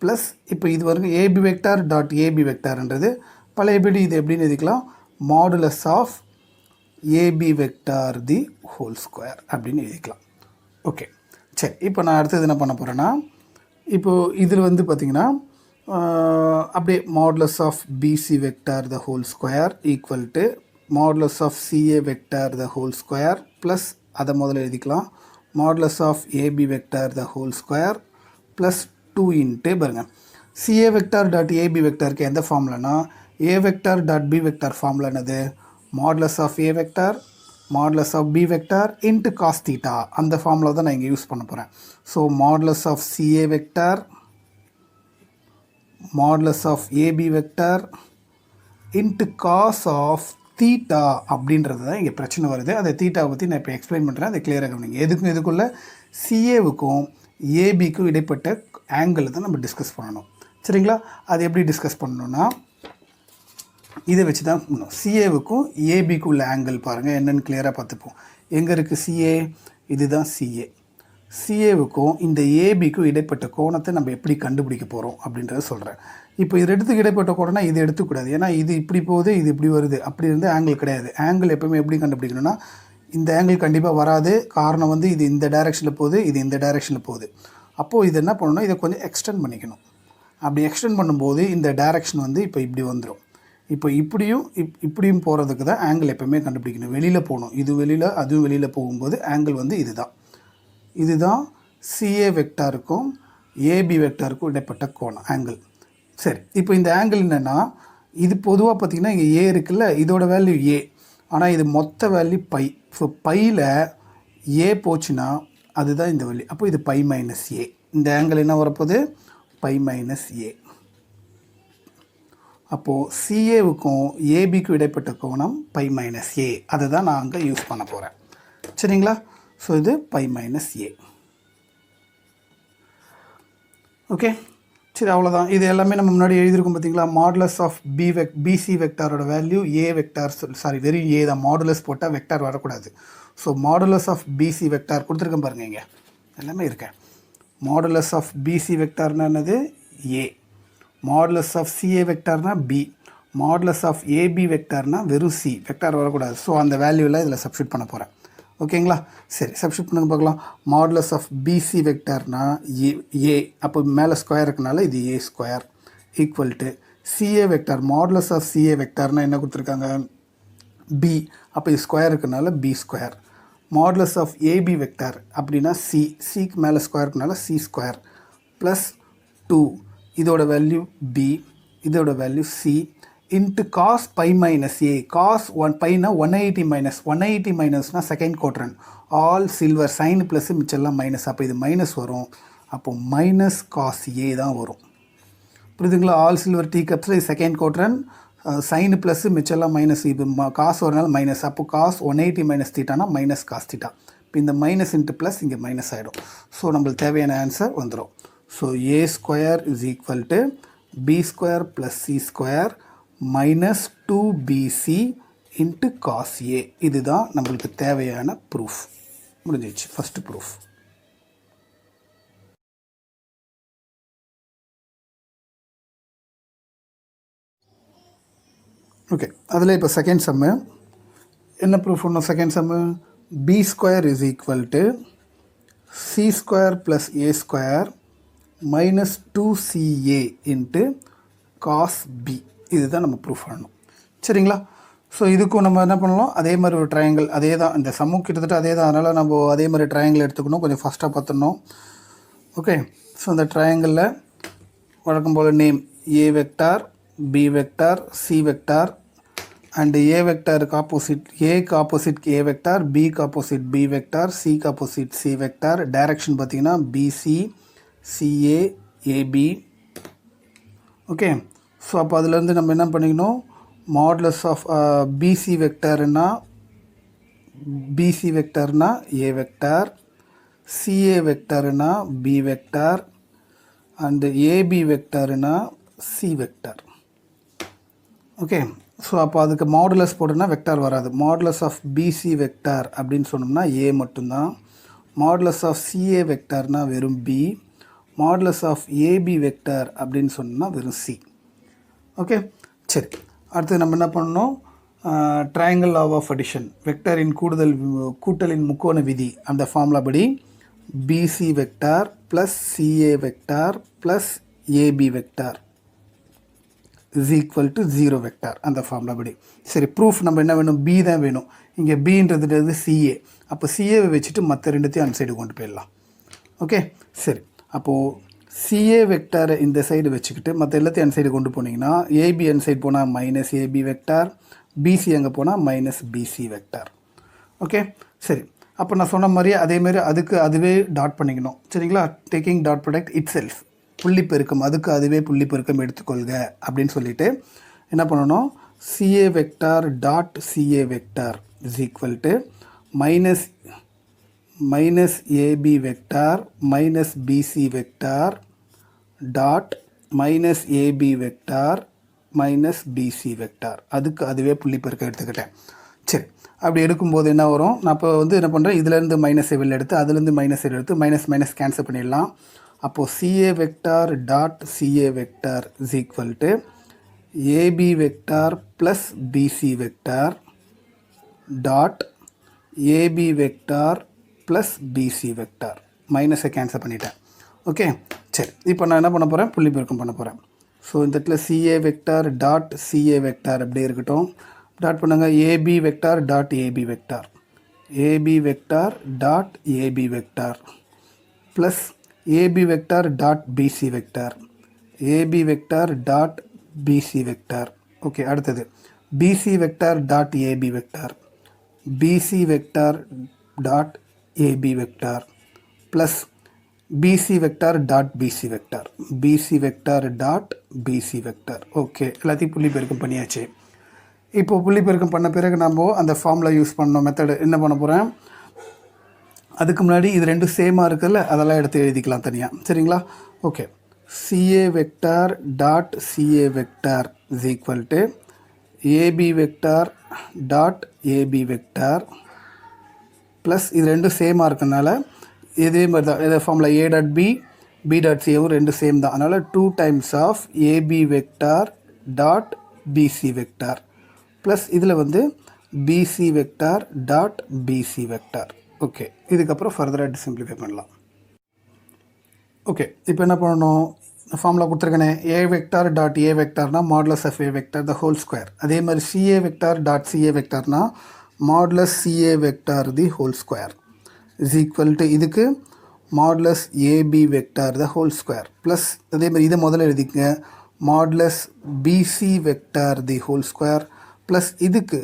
ப்ளஸ் இப்போ இது வரைக்கும் ஏபி வெக்டார் டாட் ஏபி வெக்டார்ன்றது பழையபடி இது எப்படின்னு எழுதிக்கலாம், modulus of AB vector the whole square அப்படின்னு எழுதிக்கலாம். ஓகே, சரி. இப்போ நான் அடுத்தது என்ன பண்ண போகிறேன்னா, இப்போது இதில் வந்து பார்த்திங்கன்னா அப்படியே modulus of BC vector the whole square equal to modulus of CA vector the whole square plus அதை முதல்ல எழுதிக்கலாம் modulus of AB vector the whole square plus 2 into பாருங்கள், சிஏ வெக்டார் டாட் ஏபி வெக்டாருக்கு எந்த ஃபார்முலானா A vector dot B vector formula என்னது, modulus of A vector modulus of B vector into cos theta. அந்த formula தான் நான் இங்கே use பண்ண போகிறேன். So modulus of CA vector modulus of AB vector into cos of theta அப்படின்றது தான் இங்கே பிரச்சனை வருது. அதை தீட்டாவை பற்றி நான் இப்போ எக்ஸ்பிளைன் பண்ணுறேன், அதை கிளியராக கவனிங்க. இதுக்குள்ளே சிஏவுக்கும் ஏபிக்கும் இடைப்பட்ட ஆங்கிள் தான் நம்ம டிஸ்கஸ் பண்ணணும். சரிங்களா? அது எப்படி டிஸ்கஸ் பண்ணணுன்னா இதை வச்சு தான் பண்ணணும். சிஏவுக்கும் ஏபிக்கும் உள்ள ஆங்கிள் பாருங்கள் என்னென்னு கிளியராக பார்த்துப்போம். எங்கே இருக்குது சிஏ, இதுதான் சிஏ. சிஏவுக்கும் இந்த ஏபிக்கும் இடைப்பட்ட கோணத்தை நம்ம எப்படி கண்டுபிடிக்க போகிறோம் அப்படின்றத சொல்கிறேன். இப்போ இது ரெண்டுத்துக்கு இடைப்பட்ட கோணம்னா இது எடுத்துக்கூடாது, ஏன்னா இது இப்படி போகுது இது இப்படி வருது, அப்படி இருந்து ஆங்கிள் கிடையாது. ஆங்கிள் எப்போவுமே எப்படி கண்டுபிடிக்கணும்னா இந்த ஆங்கிள் கண்டிப்பாக வராது. காரணம் வந்து இது இந்த டைரெக்ஷனில் போகுது, இது இந்த டைரெக்ஷனில் போகுது. அப்போது இது என்ன பண்ணணும்னா இதை கொஞ்சம் எக்ஸ்டெண்ட் பண்ணிக்கணும். அப்படி எக்ஸ்டெண்ட் பண்ணும்போது இந்த டைரெக்ஷன் வந்து இப்போ இப்படி வந்துடும். இப்போ இப்படியும் போகிறதுக்கு தான் ஆங்கிள் எப்போவுமே கண்டுபிடிக்கணும். வெளியில் போகணும், இது வெளியில் அதுவும் வெளியில் போகும்போது ஆங்கிள் வந்து இதுதான் சிஏ வெக்டாருக்கும் ஏபி வெக்டாருக்கும் இடைப்பட்ட கோணம் ஆங்கிள். சரி, இப்போ இந்த ஆங்கிள் என்னென்னா இது பொதுவாக பார்த்திங்கன்னா இங்கே ஏ இருக்குல்ல, இதோட வேல்யூ ஏ, ஆனால் இது மொத்த வேல்யூ பை. ஸோ பையில் ஏ போச்சுன்னா அதுதான் இந்த வேல்யூ. அப்போ இது பை மைனஸ் ஏ. இந்த ஆங்கிள் என்ன வரப்போகுது? பை மைனஸ் ஏ. அப்போது சிஏவுக்கும் ஏபிக்கும் இடைப்பட்ட கோணம் பை மைனஸ் ஏ. அதை தான் நான் அங்கே யூஸ் பண்ண போகிறேன். சரிங்களா? ஸோ இது பை மைனஸ் ஏ. ஓகே, சரி, அவ்வளோதான். இது எல்லாமே நம்ம முன்னாடி எழுதியிருக்கோம் பார்த்தீங்களா? மாடுலஸ் ஆஃப் பிசி வெக்டாரோட வேல்யூ ஏ வெக்டார், வெறும் ஏ தான். மாடுலஸ் போட்டால் வெக்டார் வரக்கூடாது. So modulus of BC vector கொடுத்துருக்கேன் பாருங்க, இங்கே எல்லாமே இருக்கேன். மாடுலஸ் ஆஃப் பிசி வெக்டார்னா என்னது? ஏ. மாடுலஸ் ஆஃப் சிஏ வெக்டார்னா பி. மாடுலஸ் ஆஃப் ஏபி வெக்டார்னா வெறும் சி, வெக்டார் வரக்கூடாது. ஸோ அந்த வேல்யூலாம் இதில் சப்ஸ்டியூட் பண்ண போகிறேன். ஓகேங்களா? சரி, சப்ஸ்டியூட் பண்ணுங்க பார்க்கலாம். மாடுலஸ் ஆஃப் பிசி வெக்டார்னா ஏ, அப்போ மேலே ஸ்கொயர் இருக்கனால இது A square equal to CA vector. Modulus of CA வெக்டார்னா என்ன கொடுத்துருக்காங்க? பி, அப்போ இது ஸ்கொயர் இருக்கனால B square. Modulus of AB vector அப்படின்னா சிக்கு மேலே ஸ்கொயர் இருக்கனால சி ஸ்கொயர் ப்ளஸ் 2, இதோட வேல்யூ பி, இதோட value C into cos pi minus A. Cos பைனா 180 மைனஸ்னா second quadrant, all silver, sine plus மிச்செல்லாம் மைனஸ். அப்போ இது மைனஸ் வரும். அப்போது மைனஸ் காஸ் ஏ தான் வரும். புரியுதுங்களா? ஆல் சில்வர் டீ கப்ஸில் இது செகண்ட் குவாட்ரண்ட், சைன் ப்ளஸ் மிச்செல்லாம் மைனஸ். இது காசு வரனால மைனஸ். அப்போ காஸ் 180 மைனஸ் தீட்டானா மைனஸ் காஸ் தீட்டா. இப்போ இந்த மைனஸ் இன்ட்டு ப்ளஸ் இங்கே மைனஸ் ஆகிடும். ஸோ நம்மளுக்கு தேவையான ஆன்சர் வந்துடும். So A square is equal to B square plus C square minus 2bc into cos A. இதுதான் நம்மளுக்கு தேவையான ப்ரூஃப். முடிஞ்சிச்சு ஃபஸ்ட்டு ப்ரூஃப். ஓகே, அதில் இப்போ செகண்ட் சம்மு என்ன ப்ரூஃப் ஒன்றும்? Second sum B square is equal to C square plus A square minus 2ca into cos B. இதுதான் நம்ம ப்ரூஃப் பண்ணணும். சரிங்களா? ஸோ இதுக்கும் நம்ம என்ன பண்ணலாம்? அதே மாதிரி ஒரு ட்ரையாங்கிள், அதே தான், இந்த சம்மு கிட்டத்தட்ட அதே தான். அதனால் நம்ம அதே மாதிரி ட்ரையாங்கிள் எடுத்துக்கணும். கொஞ்சம் ஃபாஸ்ட்டாக பார்த்துடணும். ஓகே, ஸோ இந்த ட்ரையாங்கிளில் வழக்கம் போல் name A vector, B vector, C vector and A வெக்டாருக்கு ஆப்போசிட் ஏக்கு ஆப்போசிட் ஏ வெக்டார், பிக்கு ஆப்போசிட் பி வெக்டார், சிக்கு ஆப்போசிட் சி வெக்டார். டைரக்ஷன் பார்த்திங்கன்னா BC, CA, AB. Okay, so அப்போ அதுலேருந்து நம்ம என்ன பண்ணிக்கணும்? மாடுலஸ் ஆஃப் பிசி வெக்டார்னா ஏ வெக்டார், சிஏ வெக்டார்னா பி வெக்டார் அண்டு ஏபி வெக்டார்னா சி வெக்டார். ஓகே, ஸோ அப்போ அதுக்கு மாடுலஸ் போட்டோன்னா வெக்டார் வராது. மாடுலஸ் ஆஃப் பிசி வெக்டார் அப்படின்னு சொன்னோம்னா ஏ மட்டும்தான். மாடுலஸ் ஆஃப் சிஏ வெக்டார்னா வெறும் B. Modulus of AB vector அப்படின்னு சொன்னோம்னா வெறும் சி. ஓகே, சரி, அடுத்து நம்ம என்ன பண்ணணும்? ட்ரையாங்கிள் லா ஆஃப் அடிஷன், வெக்டரின் கூட்டலின் முக்கோண விதி, அந்த ஃபார்முலா படி BC vector plus CA vector plus AB vector is equal to 0 vector, அந்த ஃபார்முலா படி. சரி, ப்ரூஃப் நம்ம என்ன வேணும்? பி தான் வேணும். இங்கே பின்றது சிஏ. அப்போ சிஏவை வச்சுட்டு மற்ற ரெண்டுத்தையும் அந்த சைடு கொண்டு போயிடலாம். ஓகே, சரி, அப்போது சிஏ வெக்டாரை இந்த சைடு வச்சுக்கிட்டு மற்ற எல்லாத்தையும் அந்த சைடு கொண்டு போனீங்கன்னா ஏபி அந்த சைடு போனால் மைனஸ் ஏபி வெக்டார், பிசி அங்கே போனால் மைனஸ் பிசி வெக்டார். ஓகே, சரி, அப்போ நான் சொன்ன மாதிரியே அதேமாரி அதுக்கு அதுவே டாட் பண்ணிக்கணும். சரிங்களா? Taking dot product it self, புள்ளி பெருக்கம், அதுக்கு அதுவே புள்ளி பெருக்கம் எடுத்துக்கொள்க அப்படின்னு சொல்லிட்டு என்ன பண்ணணும்? CA vector dot CA vector is equal to minus AB vector minus BC vector dot minus AB vector minus BC vector. அதுக்கு அதுவே புள்ளி பெருக்கம் எடுத்துக்கிட்டேன். சரி, அப்படி எடுக்கும்போது என்ன வரும், நான் இப்போ வந்து என்ன பண்ணுறேன், இதுலேருந்து மைனஸை வெளில எடுத்து அதுலேருந்து மைனஸ் எடுத்து மைனஸ் மைனஸ் கேன்சல் பண்ணிடலாம். அப்போது CA vector dot CA vector is equal to AB vector plus BC vector dot AB vector plus BC vector. மைனஸை கேன்சல் பண்ணிட்டேன். ஓகே, சரி, இப்போ நான் என்ன பண்ண போகிறேன், புள்ளி பெருக்கம் பண்ண போகிறேன். ஸோ இந்த இடத்துல CA vector dot CA vector அப்படியே இருக்கட்டும். டாட் பண்ணுங்க AB vector dot AB vector, AB vector dot AB vector plus AB vector dot BC vector, AB vector dot BC vector. Okay, அடுத்தது BC vector dot AB vector, BC vector dot AB vector plus BC vector dot BC vector, BC vector dot BC vector. Okay, எல்லாத்தையும் புள்ளி பெருக்கம் பண்ணியாச்சு. இப்போது புள்ளி பெருக்கம் பண்ண பிறகு நம்ம அந்த ஃபார்முலா யூஸ் பண்ணோம் மெத்தடு என்ன பண்ண போகிறேன். அதுக்கு முன்னாடி இது ரெண்டும் சேமாக இருக்குல்ல, அதெல்லாம் எடுத்து எழுதிக்கலாம் தனியாக. சரிங்களா? Okay, CA vector dot CA vector is equal to AB vector dot AB vector plus இது ரெண்டும் சேமாக இருக்கனால இதே மாதிரி தான், இதை formula A dot B B dot Cவும் ரெண்டு சேம் தான். அதனால் 2 times of AB vector dot BC vector plus இதில் வந்து BC vector dot BC vector. Okay, இதுக்கப்புறம் ஃபர்தராக சிம்பிளிஃபை பண்ணலாம். ஓகே, இப்போ என்ன பண்ணணும், ஃபார்முலா கொடுத்துருக்கேனே, A vector dot A வெக்டார்னா modulus of A vector the whole square. அதே மாதிரி CA வெக்டார் டாட் CA வெக்டார்னா modulus CA vector the whole square is equal to இதுக்கு modulus AB vector the whole square plus அதே மாதிரி இதை முதல்ல எழுதிக்கங்க, modulus BC vector the whole square plus இதுக்கு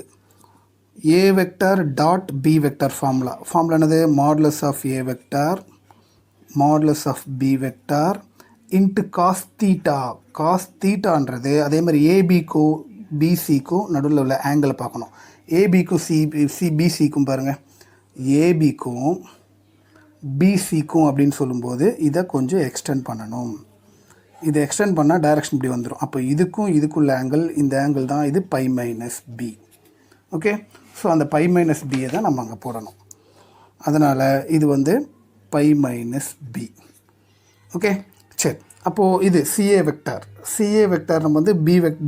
A vector dot B vector formula என்னது, modulus of A vector modulus of B vector into cos theta. Cos தீட்டான்றது அதே மாதிரி ஏபிக்கும் பிசிக்கும் நடுவில் உள்ள ஆங்கிளை பார்க்கணும். ஏபிக்கும் பிசிக்கும் பாருங்கள், ஏபிக்கும் பிசிக்கும் அப்படின்னு சொல்லும்போது இதை கொஞ்சம் எக்ஸ்டெண்ட் பண்ணணும். இதை எக்ஸ்டெண்ட் பண்ணால் டைரக்ஷன் இப்படி வந்துடும். அப்போ இதுக்குள்ள ஆங்கிள், இந்த ஆங்கிள் தான் இது pi minus B. Okay, so அந்த பை மைனஸ் பியை தான் நம்ம அங்கே போடணும். அதனால் இது வந்து பை மைனஸ் பி. ஓகே, சரி, அப்போது இது CA வெக்டார். CA வெக்டார் நம்ம வந்து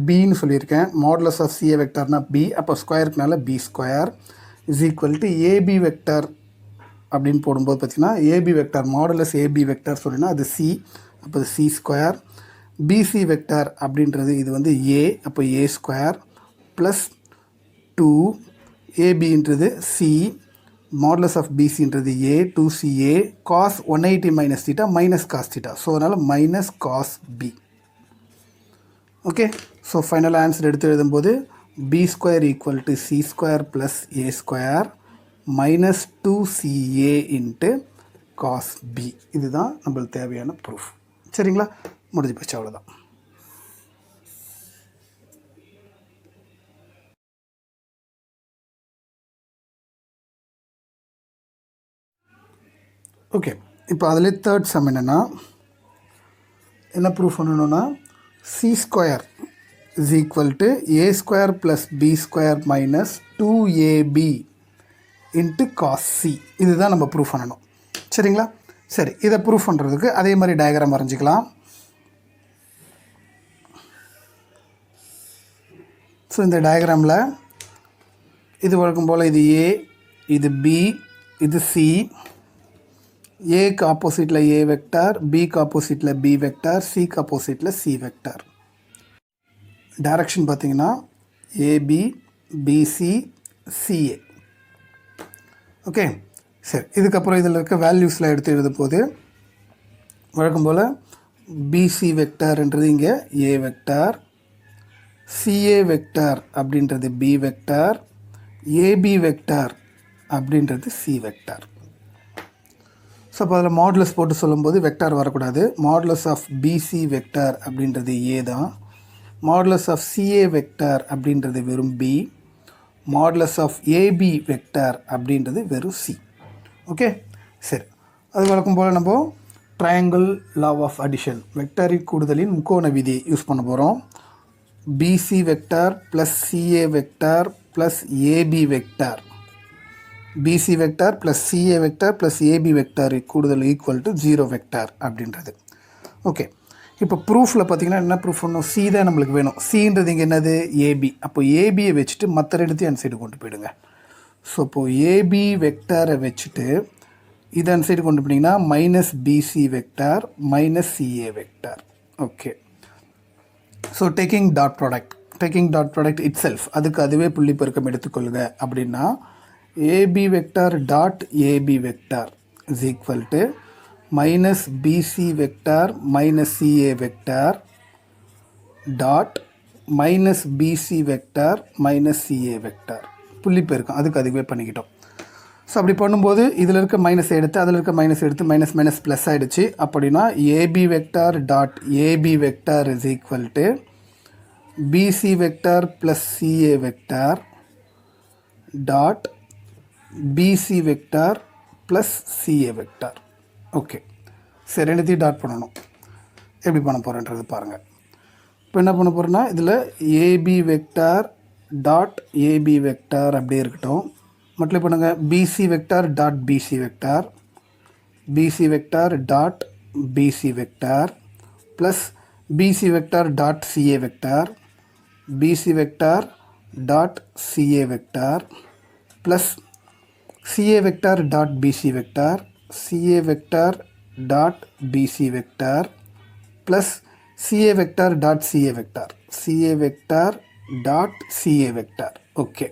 பின்னு சொல்லியிருக்கேன். மாடுலஸ் ஆஃப் CA வெக்டார்னா B, அப்போ ஸ்கொயருக்குனால B square is equal to AB vector அப்படின்னு போடும்போது பார்த்திங்கன்னா AB vector modulus AB vector சொல்லினா அது C, அப்போ அது C ஸ்கொயர். BC வெக்டார் அப்படின்றது இது வந்து A, அப்போ A ஸ்கொயர் ப்ளஸ் 2 ABன்றது C, மாடுலஸ் ஆஃப் BCன்றது A 2CA cos 180 minus theta minus cos theta. So அதனால் minus cos B. Okay, so final answer எடுத்து எழுதும்போது B square equal to C square plus A square minus 2CA into cos B. இதுதான் நம்மளுக்கு தேவையான proof. சரிங்களா, முடிஞ்சு போச்சு, அவ்வளோதான். ஓகே, இப்போ அதில் தேர்ட் சம் என்னென்னா என்ன ப்ரூஃப் பண்ணணுன்னா C square is equal to A square plus B square minus 2AB into cos C. இதுதான் நம்ம ப்ரூஃப் பண்ணணும். சரிங்களா, சரி, இதை ப்ரூஃப் பண்ணுறதுக்கு அதே மாதிரி டயக்ராம் வரைஞ்சிக்கலாம். ஸோ இந்த டயக்ராமில் இது வழக்கம் போல் இது A, இது B, இது C. ஏக்கு ஆப்போசிட்டில் A வெக்டார், பிக்கு ஆப்போசிட்டில் B வெக்டார், சிக்கு ஆப்போசிட்டில் C வெக்டார். டைரக்ஷன் பார்த்திங்கன்னா AB BC CA. ஓகே, சரி, இதுக்கப்புறம் இதில் இருக்க வேல்யூஸில் எடுத்து எழுதும் போது வழக்கம் போல் BC வெக்டார்ன்றது இங்கே A வெக்டார், CA வெக்டார் அப்படின்றது B வெக்டார், AB வெக்டார் அப்படின்றது C வெக்டார். ஸோ அப்போ அதில் மாடுலஸ் போட்டு சொல்லும்போது வெக்டார் வரக்கூடாது. மாடுலஸ் ஆஃப் BC வெக்டார் அப்படின்றது A தான், மாடுலஸ் ஆஃப் CA வெக்டார் அப்படின்றது வெறும் B, modulus of AB vector அப்படின்றது வெறும் C. ஓகே, சரி, அது வழக்கம் போல் நம்ம ட்ரையாங்கிள் லா ஆஃப் அடிஷன் வெக்டாரிக் கூடுதலின் முக்கோண விதி யூஸ் பண்ண போகிறோம். BC vector plus CA vector plus AB vector, BC vector plus CA vector plus AB vector கூடுதல் ஈக்குவல் டு 0 வெக்டார் அப்படின்றது. ஓகே, இப்போ ப்ரூஃபில் பார்த்தீங்கன்னா என்ன ப்ரூஃப் பண்ணணும், சி தான் நம்மளுக்கு வேணும். சின்றது இங்கே என்னது, ஏபி. அப்போ ஏபியை வச்சுட்டு மற்ற ரெண்டுத்தையும் அந்த சைடு கொண்டு போயிடுங்க. ஸோ இப்போது ஏபி வெக்டாரை வச்சுட்டு இதை அந்த சைடு கொண்டு போனீங்கன்னா minus BC vector minus CA vector. Okay, so taking dot product itself, அதுக்கு அதுவே புள்ளி பெருக்கம் எடுத்துக்கொள்ளுங்க. அப்படின்னா AB vector dot AB vector is equal to minus BC vector minus CA vector dot minus BC vector minus CA vector புள்ளி பெருக்கம், அதுக்கு அதுவே பண்ணிக்கிட்டோம். ஸோ அப்படி பண்ணும்போது இதில் இருக்க மைனஸ் எடுத்து அதில் இருக்க மைனஸ் எடுத்து மைனஸ் மைனஸ் ப்ளஸ் ஆகிடுச்சு. அப்படின்னா AB vector dot AB vector is equal to BC vector plus CA vector dot BC vector plus CA vector. Okay, சரி, ரெண்டுத்தையும் டாட் பண்ணணும். எப்படி பண்ண போகிறேன்றது பாருங்கள். இப்போ என்ன பண்ண போகிறேன்னா இதில் AB vector dot AB vector அப்படியே இருக்கட்டும். மட்டும் பண்ணுங்கள், BC vector dot BC vector, BC vector dot BC vector plus BC vector dot CA vector, BC vector dot CA vector plus CA vector dot BC vector, CA vector dot BC vector plus CA vector dot CA vector, CA vector dot CA vector. Okay,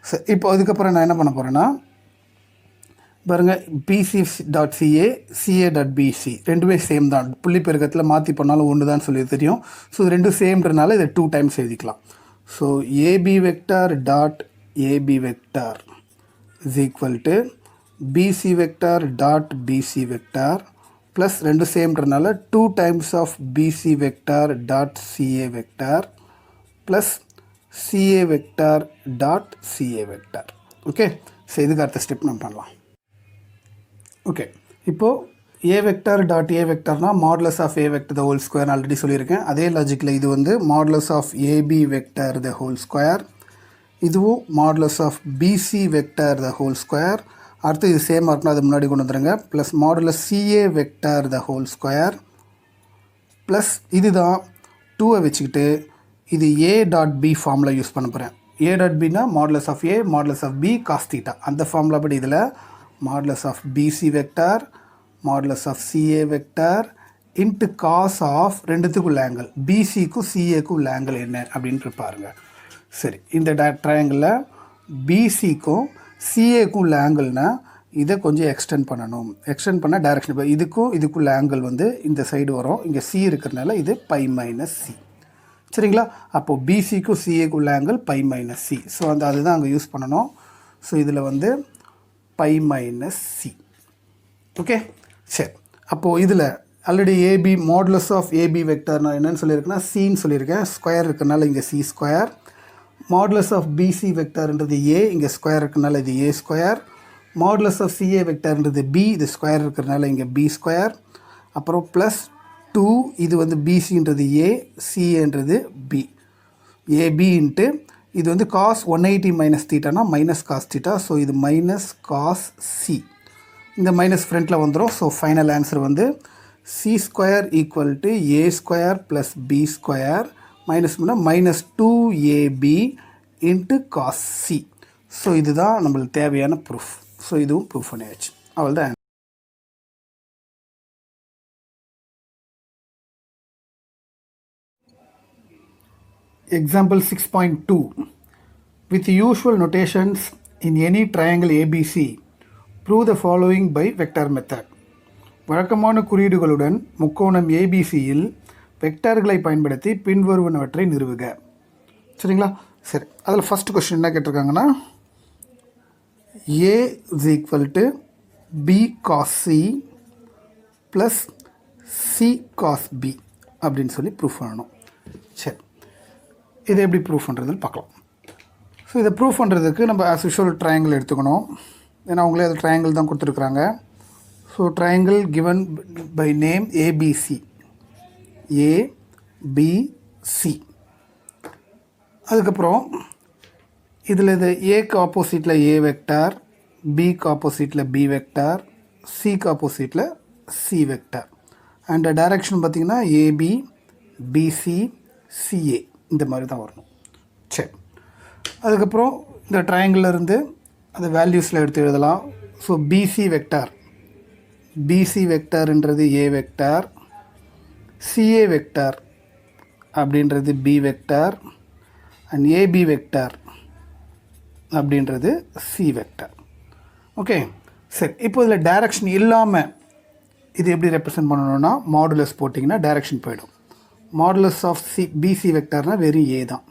சரி, இப்போ அதுக்கப்புறம் நான் என்ன பண்ண போகிறேன்னா பாருங்கள், BC dot CA CA dot PC ரெண்டுமே same தான். புள்ளி பெருக்கத்தில் மாற்றி பண்ணாலும் ஒன்று தான் சொல்லி தெரியும். ஸோ இது ரெண்டும் சேம்ன்றனால இதை 2 டைம்ஸ் எழுதிக்கலாம். So AB vector dot AB vector is equal to BC vector dot BC vector plus ரெண்டு சேம்ன்றனால 2 times of BC vector dot CA vector plus CA vector dot CA vector. Okay, so இதுக்கு அடுத்த step நம்ம பண்ணலாம். Okay, இப்போது A vector dot A வெக்டார்னா modulus of A vector the whole square already சொல்லியிருக்கேன். அதே லாஜிக்கில் இது வந்து modulus of AB vector the whole square, இதுவும் modulus of BC vector the whole square. அடுத்து இது சேமாக இருக்குன்னா அது முன்னாடி கொண்டு வந்துடுங்க. Plus modulus CA vector the whole square plus இதுதான் 2 வச்சுக்கிட்டு இது A dot B formula use பண்ண போகிறேன். ஏ டாட் பின்னா modulus of A modulus of B cos theta. அந்த ஃபார்முலா படி இதில் modulus of BC vector modulus of CA vector into cos of ரெண்டுத்துக்குள்ள ஆங்கிள், பிசிக்கும் சிஏக்கும் உள்ள ஆங்கிள் என்ன அப்படின்ட்டு பாருங்க. சரி, இந்த ட்ரையாங்கிளில் பிசிக்கும் சிஏக்கும் உள்ள ஆங்கிள்னால் இதை கொஞ்சம் எக்ஸ்டெண்ட் பண்ணணும். எக்ஸ்டெண்ட் பண்ணால் டைரக்ஷன் இப்போ இதுக்குள்ள ஆங்கிள் வந்து இந்த சைடு வரும். இங்கே சி இருக்கிறனால இது பை மைனஸ் சி. சரிங்களா, அப்போது பிசிக்கும் சிஏக்கும் உள்ள angle pi minus C. So அதுதான் அங்கே யூஸ் பண்ணணும். ஸோ இதில் வந்து பை மைனஸ் சி. ஓகே, சரி, அப்போது இதில் already AB modulus of AB vector நான் என்னென்னு சொல்லியிருக்கேன்னா சின்னு சொல்லியிருக்கேன். ஸ்கொயர் இருக்கிறனால இங்கே C square. Modulus of BC வெக்டர்ன்றது ஏ, இங்கே ஸ்கொயர் இருக்கிறனால இது A square. Modulus of CA வெக்டர்ன்றது பி, இது ஸ்கொயர் இருக்கிறனால இங்கே பி ஸ்கொயர். அப்புறம் ப்ளஸ் 2, இது வந்து பிசின்றது ஏ, சிஏன்றது பி, ஏபி இன்ட்டு இது வந்து காஸ் 180 மைனஸ் தீட்டானா மைனஸ் காஸ் தீட்டா. ஸோ இது மைனஸ் காஸ் சி, இந்த மைனஸ் ஃப்ரண்ட்டில் வந்துடும். ஸோ ஃபைனல் ஆன்சர் வந்து C square equal to A square plus B square minus பண்ணால் minus 2ab into cos C. So இதுதான் நம்மளுக்கு தேவையான ப்ரூஃப். ஸோ இதுவும் ப்ரூஃப் பண்ணியாச்சு. அவ்வளோதான். Example 6.2. With the usual notations in any triangle ABC, prove the following by vector method. வழக்கமான குறியீடுகளுடன் முக்கோணம் ஏபிசியில் வெக்டர்களை பயன்படுத்தி பின்வருவனவற்றை நிறுவுக. சரிங்களா, சரி, அதில் ஃபஸ்ட் கொஸ்டின் என்ன கேட்டிருக்காங்கன்னா A is equal to B cos C plus C cos B அப்படின்னு சொல்லி ப்ரூஃப் பண்ணணும். சரி, இதை எப்படி ப்ரூஃப் பண்ணுறதுன்னு பார்க்கலாம். ஸோ இதை ப்ரூஃப் பண்ணுறதுக்கு நம்ம ஆஸ் யூஷுவல் ட்ரையாங்கிள் எடுத்துக்கணும். ஏன்னா அவங்களே அது ட்ரையாங்கிள் தான் கொடுத்துருக்குறாங்க. So triangle given by name ABC, ABC. அதுக்கப்புறம் இதில் இது ஏக்கு ஆப்போசிட்டில் ஏ வெக்டார், பிக்கு ஆப்போசிட்டில் பி வெக்டார், சிக்கு ஆப்போசிட்டில் சி வெக்டார். அண்ட் டைரக்ஷன் பார்த்திங்கன்னா ஏபி, பிசி, சிஏ இந்த மாதிரி தான் வரணும். சரி, அதுக்கப்புறம் இந்த ட்ரையாங்கிள் இருந்து அது வேல்யூஸில் எடுத்து எழுதலாம். ஸோ பிசி வெக்டார்ன்றது ஏ வெக்டார், சிஏ வெக்டார் அப்படின்றது B vector, and AB vector அப்படின்றது சி வெக்டார். ஓகே, சரி. இப்போ இதில் டைரக்ஷன் இல்லாமல் இது எப்படி ரெப்ரசன்ட் பண்ணணும்னா மாடுலஸ் போட்டிங்கன்னா டைரக்ஷன் போயிடும். மாடுலஸ் ஆஃப் பிசி வெக்டார்னால் வெறும் ஏ தான்.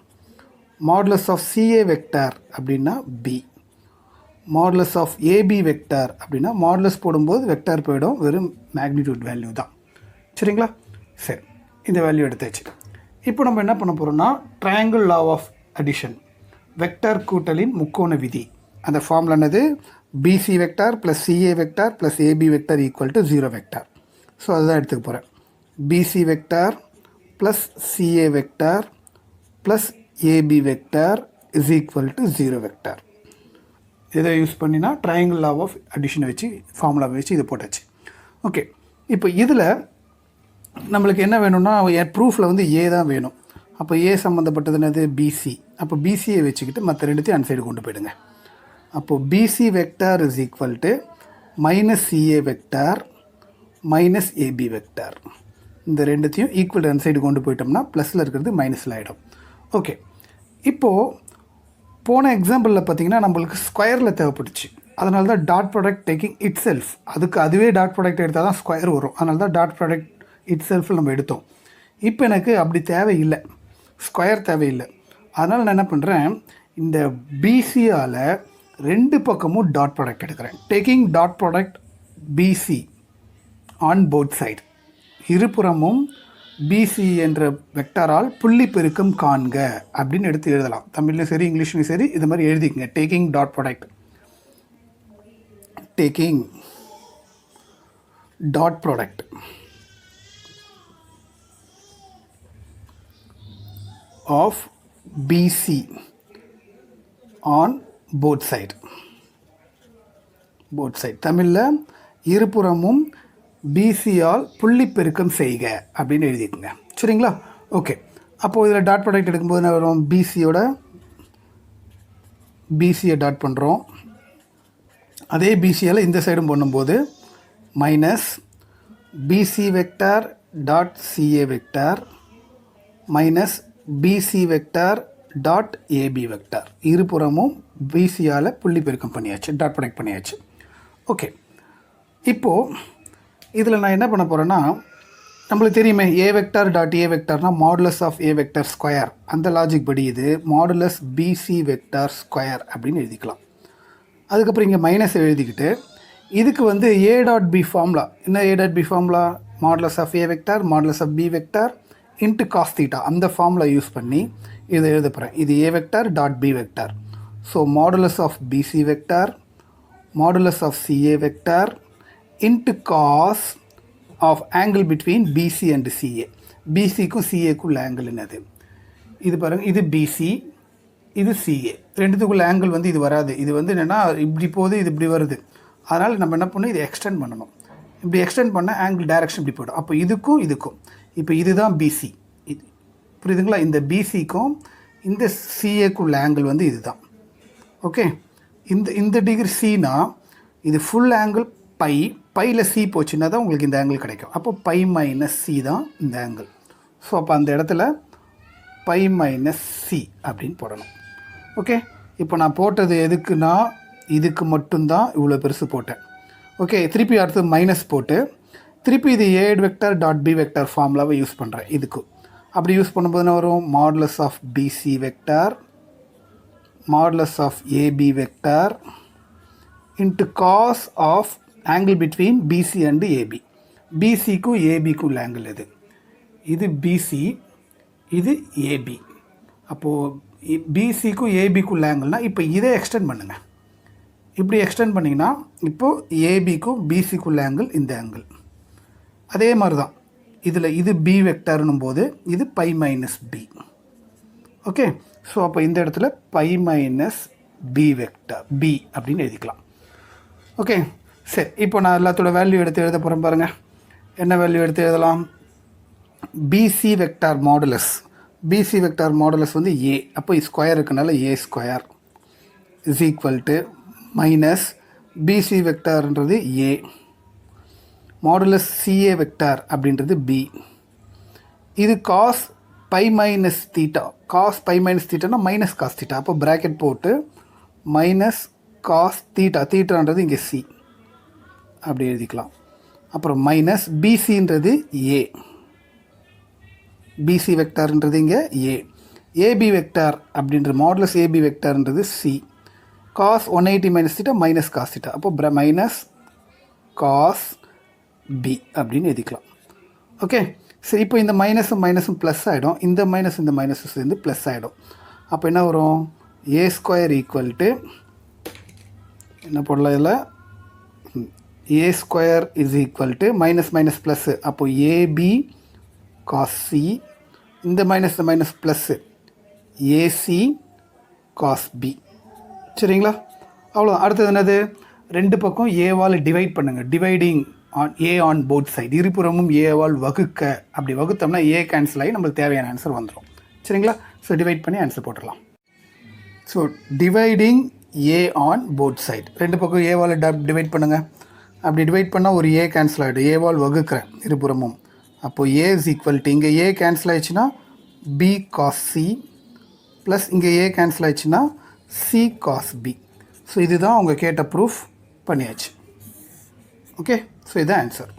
மாடுலஸ் ஆஃப் சிஏ வெக்டார் அப்படின்னா B. Modulus of AB vector அப்படின்னா மாடுலஸ் போடும்போது வெக்டார் போயிடும், வெறும் மேக்னிடியூட் வேல்யூ தான். சரிங்களா? சரி, இந்த வேல்யூ எடுத்தாச்சு. இப்போ நம்ம என்ன பண்ண போகிறோம்னா triangle law of addition, vector கூட்டலின் முக்கோண விதி. அந்த ஃபார்முலா என்னது? BC vector plus CA vector plus AB vector equal to 0 vector. So அதுதான் எடுத்துக்க போகிறேன். BC vector plus CA vector plus AB vector is equal to 0 vector. இதை யூஸ் பண்ணினா ட்ரையாங்கிள் லா ஆஃப் அடிஷனை வச்சு ஃபார்முலாவை வச்சு இது போட்டாச்சு. ஓகே, இப்போ இதில் நம்மளுக்கு என்ன வேணும்னா ப்ரூஃபில் வந்து ஏ தான் வேணும். அப்போ ஏ சம்மந்தப்பட்டது என்னது? பிசி. அப்போ பிசியை வச்சுக்கிட்டு மற்ற ரெண்டுத்தையும் அந்த சைடு கொண்டு போயிடுங்க. அப்போது BC vector is equal to minus CA vector minus AB vector. இந்த ரெண்டுத்தையும் ஈக்குவல் அந்த சைடு கொண்டு போயிட்டோம்னா ப்ளஸில் இருக்கிறது மைனஸில் ஆகிடும். ஓகே, இப்போது போன எக்ஸாம்பிளில் பார்த்தீங்கன்னா நம்மளுக்கு ஸ்கொயரில் தேவைப்பட்டுச்சு. அதனால தான் dot product taking it self, அதுவே டாட் ப்ராடக்ட் எடுத்தால் தான் ஸ்கொயர் வரும். அதனால தான் டாட் ப்ராடக்ட் இட் செல்ஃபில் நம்ம எடுத்தோம். இப்போ எனக்கு அப்படி தேவையில்லை, ஸ்கொயர் தேவையில்லை. அதனால் நான் என்ன பண்ணுறேன், இந்த பிசியால் ரெண்டு பக்கமும் டாட் ப்ராடக்ட் எடுக்கிறேன். Taking dot product BC on both side. இருபுறமும் பிசி என்ற வெக்டாரால் புள்ளி பெருக்கம் காண்க அப்படின்னு எடுத்து எழுதலாம். தமிழ்லையும் சரி இங்கிலீஷ்லையும் சரி இது மாதிரி எழுதிக்கங்க. Taking dot product, taking dot product of BC on both side. தமிழில் இருபுறமும் பிசியால் புள்ளி பெருக்கம் செய்க அப்படின்னு எழுதிக்கோங்க. சரிங்களா? ஓகே, அப்போது இதில் டாட் ப்ராடக்ட் எடுக்கும்போது என்ன வரும்? பிசியை டாட் பண்ணுறோம். அதே பிசியால் இந்த சைடும் பண்ணும்போது minus BC vector dot CA vector minus BC vector dot AB vector. இருபுறமும் பிசியால் புள்ளி பெருக்கம் பண்ணியாச்சு, டாட் ப்ராடக்ட் பண்ணியாச்சு. ஓகே, இப்போது இதில் நான் என்ன பண்ண போகிறேன்னா, நம்மளுக்கு தெரியுமே ஏ வெக்டார் டாட் ஏ வெக்டார்னால் modulus of A vector square. அந்த லாஜிக் படி இது மாடுலஸ் பிசி வெக்டார் ஸ்கொயர் அப்படின்னு எழுதிக்கலாம். அதுக்கப்புறம் இங்கே மைனஸ் எழுதிக்கிட்டு இதுக்கு வந்து ஏ டாட் பி ஃபார்முலா. என்ன A dot B formula? Modulus of A vector modulus of B vector into cos theta. அந்த ஃபார்முலா யூஸ் பண்ணி இதை எழுத போகிறேன். இது A vector dot B vector. So modulus of BC vector modulus of CA vector into cos of angle between BC and CA. பிசிக்கும் சிஏக்கும் angle என்னது? இது பாருங்கள், இது பிசி, இது சிஏ. ரெண்டுத்துக்குள்ள ஆங்கிள் வந்து இது வராது. இது வந்து என்னென்னா இப்படி போகுது, இது இப்படி வருது. அதனால் நம்ம என்ன பண்ணணும், இதை எக்ஸ்டெண்ட் பண்ணணும். இப்படி எக்ஸ்டெண்ட் பண்ணால் ஆங்கிள் டைரக்ஷன் இப்படி போய்டும். அப்போ இதுக்கும் இப்போ இதுதான் பிசி. இது புரியுதுங்களா? இந்த பிசிக்கும் இந்த சிஏக்குள்ள ஆங்கிள் வந்து இது தான். ஓகே, இந்த டிகிரி சினா இது ஃபுல் ஆங்கிள் பையில் சி போச்சுன்னா தான் உங்களுக்கு இந்த ஆங்கிள் கிடைக்கும். அப்போ பை மைனஸ் சி தான் இந்த ஆங்கிள். ஸோ அப்போ அந்த இடத்துல பை மைனஸ் சி அப்படின்னு போடணும். ஓகே, இப்போ நான் போட்டது எதுக்குன்னா இதுக்கு மட்டும்தான் இவ்வளோ பெருசு போட்டேன். ஓகே, திருப்பி அடுத்து மைனஸ் போட்டு திருப்பி இது A vector dot B vector ஃபார்முலாவை யூஸ் பண்ணுறேன் இதுக்கு. அப்படி யூஸ் பண்ணும்போது என்ன வரும்? Modulus of BC vector modulus of AB vector into cos of angle between BC and AB. பிசிக்கும் ஏபிக்கும் ஆங்கிள் எது? இது பிசி, இது ஏபி. அப்போது பிசிக்கும் ஏபிக்கும் ஆங்கிள்னால் இப்போ இதை எக்ஸ்டெண்ட் பண்ணுங்கள். இப்படி எக்ஸ்டெண்ட் பண்ணிங்கன்னா இப்போது ஏபிக்கும் பிசிக்கும் ஆங்கிள் இந்த ஆங்கிள். அதே மாதிரி தான் இதில் இது பி வெக்டார்னும் போது இது pi minus B. Okay, so அப்போ இந்த இடத்துல pi minus B vector B அப்படின்னு எழுதிக்கலாம். ஓகே சரி, இப்போ நான் எல்லாத்தோட வேல்யூ எடுத்து எழுத போகிறேன் பாருங்கள். என்ன வேல்யூ எடுத்து எழுதலாம்? BC vector modulus. BC vector modulus வந்து ஏ, அப்போ ஸ்கொயர் இருக்கனால A square is equal to minus BC வெக்டார்ன்றது ஏ, மாடுலஸ் சிஏ வெக்டார் அப்படின்றது பி. இது cos pi minus theta, cos pi minus தீட்டானா மைனஸ் காஸ் தீட்டா, அப்போ ப்ராக்கெட் போட்டு minus cos theta, தீட்டான்றது இங்கே சி அப்படி எழுதிக்கலாம். அப்புறம் மைனஸ் பிசின்றது ஏ, பிசி வெக்டார்ன்றது இங்கே ஏ, ஏபி வெக்டார் அப்படின்ற மாடுலஸ் ஏபி வெக்டார்ன்றது C, cos 180 minus theta minus cos theta, அப்போ மைனஸ் காஸ் பி அப்படின்னு எழுதிக்கலாம். ஓகே சரி, இப்போ இந்த மைனஸும் மைனஸும் ப்ளஸ் ஆகிடும், இந்த மைனஸும் சேர்ந்து ப்ளஸ் ஆகிடும். அப்போ என்ன வரும்? ஏ ஸ்கொயர் ஈக்குவல் டு என்ன போடலாம் இதில்? A square is equal to minus minus plus, அப்போது ஏபி காஸ் சி, இந்த minus plus AC cos B. சரிங்களா? அவ்வளோ. அடுத்தது என்னது? ரெண்டு பக்கம் ஏவால் டிவைட் பண்ணுங்கள். Dividing on A on both side, இருபுறமும் ஏவால் வகுக்க. அப்படி வகுத்தோம்னா ஏ கேன்சல் ஆகி நம்மளுக்கு தேவையான ஆன்சர் வந்துடும். சரிங்களா? ஸோ டிவைட் பண்ணி ஆன்சர் போட்டுடலாம். So dividing A on both side, ரெண்டு பக்கம் ஏவால் டிவைட் பண்ணுங்கள். அப்படி டிவைட் பண்ணால் ஒரு ஏ கேன்சல் ஆகிடும், ஏவால் வகுக்கிறேன் இருபுறமும். அப்போது ஏ இஸ் ஈக்குவல் டு, இங்கே ஏ கேன்சல் ஆகிடுச்சுன்னா பி காஸ் சி, ப்ளஸ் இங்கே ஏ கேன்சல் ஆகிடுச்சுன்னா சி காஸ் பி. ஸோ இதுதான் அவங்க கேட்ட ப்ரூஃப் பண்ணியாச்சு. ஓகே ஸோ இதுதான் answer.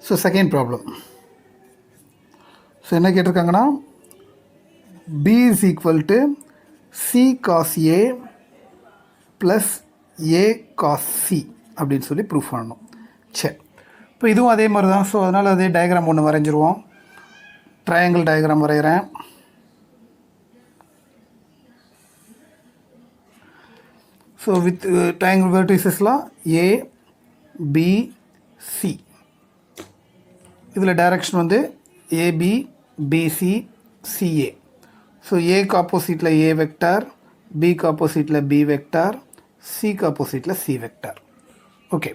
So second problem. So என்ன கேட்டிருக்காங்கன்னா, B is equal to C cos A plus A cos C அப்படின்னு சொல்லி ப்ரூஃப் பண்ணணும். சரி, இப்போ இதுவும் அதே மாதிரி தான். ஸோ அதனால் அதே டயக்ராம் ஒன்று வரைஞ்சிருவோம். ட்ரையாங்கிள் டயக்ராம் வரைகிறேன். ஸோ வித் ட்ரையாங்கிள் வெர்டிசஸ்லாம் ஏ பி சி. இதில் டைரக்ஷன் வந்து ஏபி பிசி சிஏ. ஸோ ஏக்கு ஆப்போசிட்டில் ஏ வெக்டார், பிக்கு ஆப்போசிட்டில் பி வெக்டார், சிக்கு ஆப்போசிட்டில் சி வெக்டார். ஓகே,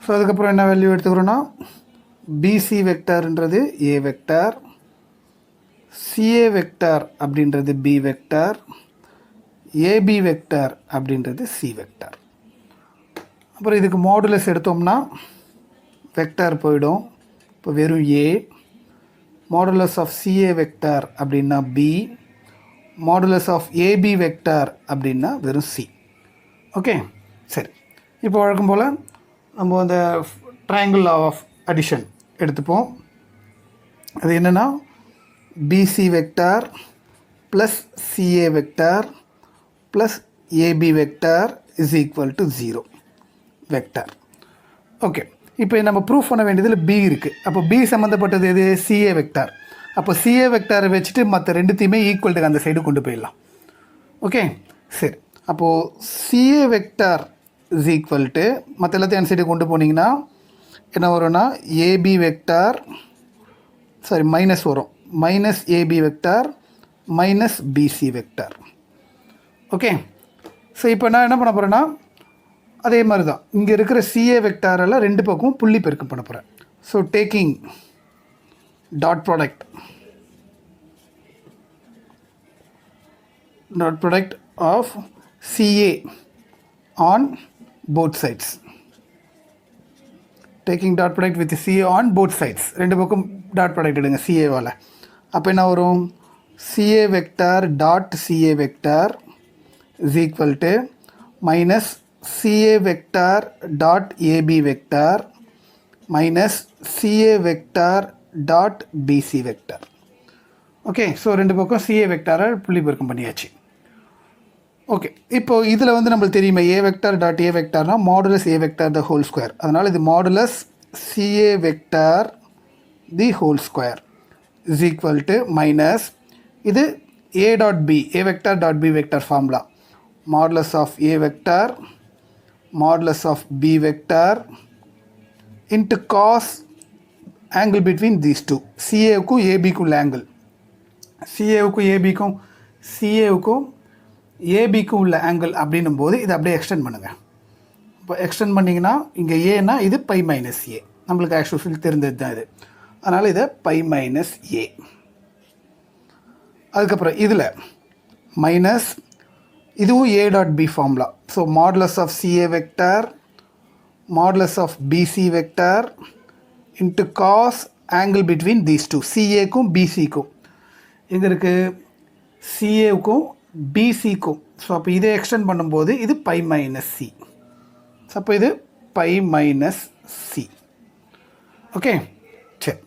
ஸோ அதுக்கப்புறம் என்ன வேல்யூ எடுத்துக்கிறோன்னா, பிசி வெக்டார்ன்றது ஏ வெக்டார், சிஏ வெக்டார் அப்படின்றது பி வெக்டார், ஏபி வெக்டார் அப்படின்றது சி வெக்டார். அப்புறம் இதுக்கு மாடுலஸ் எடுத்தோம்னா வெக்டார் போயிடும். இப்போ வெறும் A, modulus of CA vector அப்படின்னா B, modulus of AB vector அப்படின்னா வெறும் சி. ஓகே சரி, இப்போ வழக்கம் போல் நம்ம அந்த ட்ரையாங்கிள் ஆஃப் அடிஷன் எடுத்துப்போம். அது என்னென்னா, BC vector plus CA vector plus AB vector is equal to 0 vector. Okay, இப்போ நம்ம ப்ரூஃப் பண்ண வேண்டியதில் பி இருக்குது. அப்போ பி சம்மந்தப்பட்டது எது? CA vector. அப்போ சிஏ வெக்டாரை வச்சுட்டு மற்ற ரெண்டுத்தையுமே ஈக்குவல்ட்டுக்கு அந்த சைடு கொண்டு போயிடலாம். ஓகே சரி, அப்போது CA vector is equal to மற்ற எல்லாத்தையும் அந்த சைடு கொண்டு போனீங்கன்னா என்ன வரும்னா, ஏபி வெக்டார் மைனஸ் வரும், minus AB vector minus BC vector. Okay, so இப்போ நான் என்ன பண்ண போகிறேன்னா, அதே மாதிரி தான் இங்கே இருக்கிற சிஏ வெக்டாரெல்லாம் ரெண்டு பக்கமும் புள்ளி பெருக்கம் பண்ண போகிறேன். So taking dot product of CA on both sides, taking dot product with CA on both sides, ரெண்டு பக்கம் டாட் ப்ராடக்ட் எடுங்க சிஏவால். அப்போ என்ன வரும்? CA vector dot CA vector is equal to minus CA vector dot AB vector minus CA vector dot BC vector. Okay, so ரெண்டு பக்கம் CA வெக்டாரை புள்ளி பெருக்கம் பண்ணியாச்சு. ஓகே, இப்போ இதில் வந்து நம்மளுக்கு தெரியுமா, ஏ வெக்டார் டாட் ஏ வெக்டார்னா modulus A vector the whole square. அதனால் இது modulus CA vector the whole square is equal to minus இது A dot B, A vector dot B vector formula, modulus of A vector modulus of B vector into cos angle between these two, சிஏவுக்கும் ஏபிக்கும் உள்ள angle, சிஏவுக்கும் ஏபிக்கும் உள்ள angle அப்படின்னும் போது இதை அப்படியே எக்ஸ்டெண்ட் பண்ணுங்கள். இப்போ எக்ஸ்டெண்ட் பண்ணிங்கன்னா இங்கே ஏன்னா இது பை மைனஸ் ஏ, நம்மளுக்கு ஆக்சுவல் தெரிஞ்சது தான் இது, அதனால் இதை பை மைனஸ் ஏ. அதுக்கப்புறம் இதில் மைனஸ் இதுவும் A dot B formula. So modulus of CA vector modulus of BC vector into cos angle between these two, சிஏக்கும் பிசிக்கும். எங்கே இருக்குது? சிஏவுக்கும் பிசிக்கும். ஸோ அப்போ இதை எக்ஸ்டெண்ட் பண்ணும்போது இது பை மைனஸ் சி. ஸோ அப்போ இது பை மைனஸ் சி. ஓகே, சரி.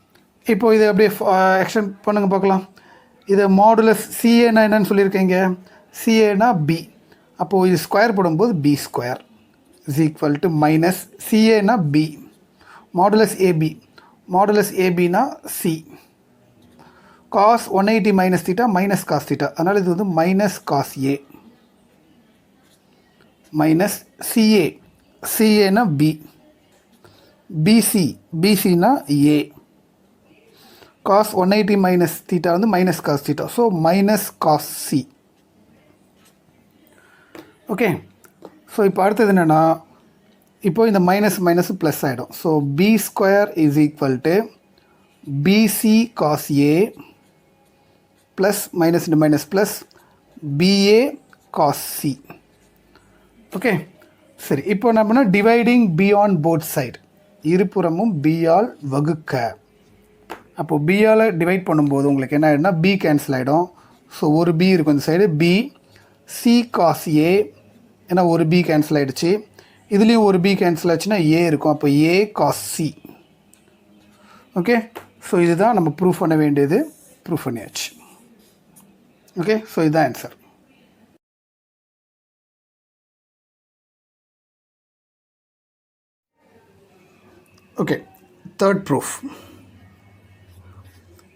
இப்போ இதை அப்படியே எக்ஸ்டெண்ட் பண்ணுங்க பார்க்கலாம். இதை மாடுலஸ் சிஏனா என்னன்னு சொல்லியிருக்கீங்க? சிஏனா பி. அப்போது இது ஸ்கொயர் போடும்போது B square is equal to minus சிஏனா பி மாடுலஸ் ஏபி, மாடுலஸ் ஏபினா C, cos 180 minus theta minus cos theta, அதனால் இது வந்து minus cos A minus CA, சிஏனா பி, பிசி, பிசினா ஏ, காஸ் 180 மைனஸ் தீட்டா வந்து minus cos theta, so minus cos C. Okay, so இப்போ அடுத்தது என்னென்னா, இப்போது இந்த மைனஸ் மைனஸ் ப்ளஸ் ஆகிடும். So B square is equal to BC cos A plus minus into minus plus BA cos C. Okay, சரி. இப்போ என்ன பண்ணால் dividing B on both side, இருபுறமும் பியால் வகுக்க. அப்போது பியால் டிவைட் பண்ணும்போது உங்களுக்கு என்ன ஆகிடும்னா பி கேன்சல் ஆகிடும். ஸோ ஒரு பி இருக்கும் இந்த side, B C cos A, ஏன்னா ஒரு பி கேன்சல் ஆகிடுச்சு. இதுலேயும் ஒரு பி கேன்சல் ஆச்சுன்னா ஏ இருக்கும், அப்போ A cos C. Okay, so இதுதான் நம்ம ப்ரூஃப் பண்ண வேண்டியது, ப்ரூஃப் பண்ணியாச்சு. ஓகே, ஸோ இதுதான் ஆன்சர். ஓகே, தேர்ட் ப்ரூஃப்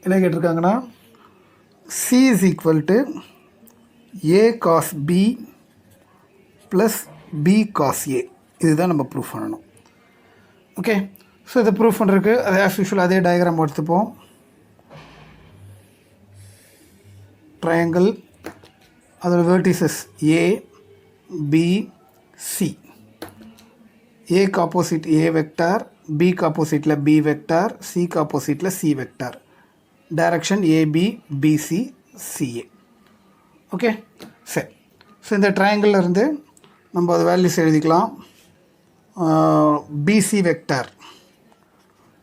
என்ன கேட்டிருக்காங்கன்னா, C is equal to A cos B plus B cos A. இதுதான் நம்ம ப்ரூஃப் பண்ணணும். ஓகே, ஸோ இதை ப்ரூஃப் பண்ணுறதுக்கு அது ஆஸ் யூஷுவல் அதே டயக்ராம் எடுத்துப்போம். ட்ரையாங்கிள், அதோட வெர்டிசஸ் ஏ பி சி, ஏக்கு ஆப்போசிட் ஏ வெக்டார், பிக்கு ஆப்போசிட்டில் பி வெக்டார், சிக்கு ஆப்போசிட்டில் C vector, direction AB BC CA. Okay, சரி. ஸோ இந்த ட்ரையாங்கிளில் இருந்து நம்ம அது வேல்யூஸ் எழுதிக்கலாம். பிசி வெக்டார்,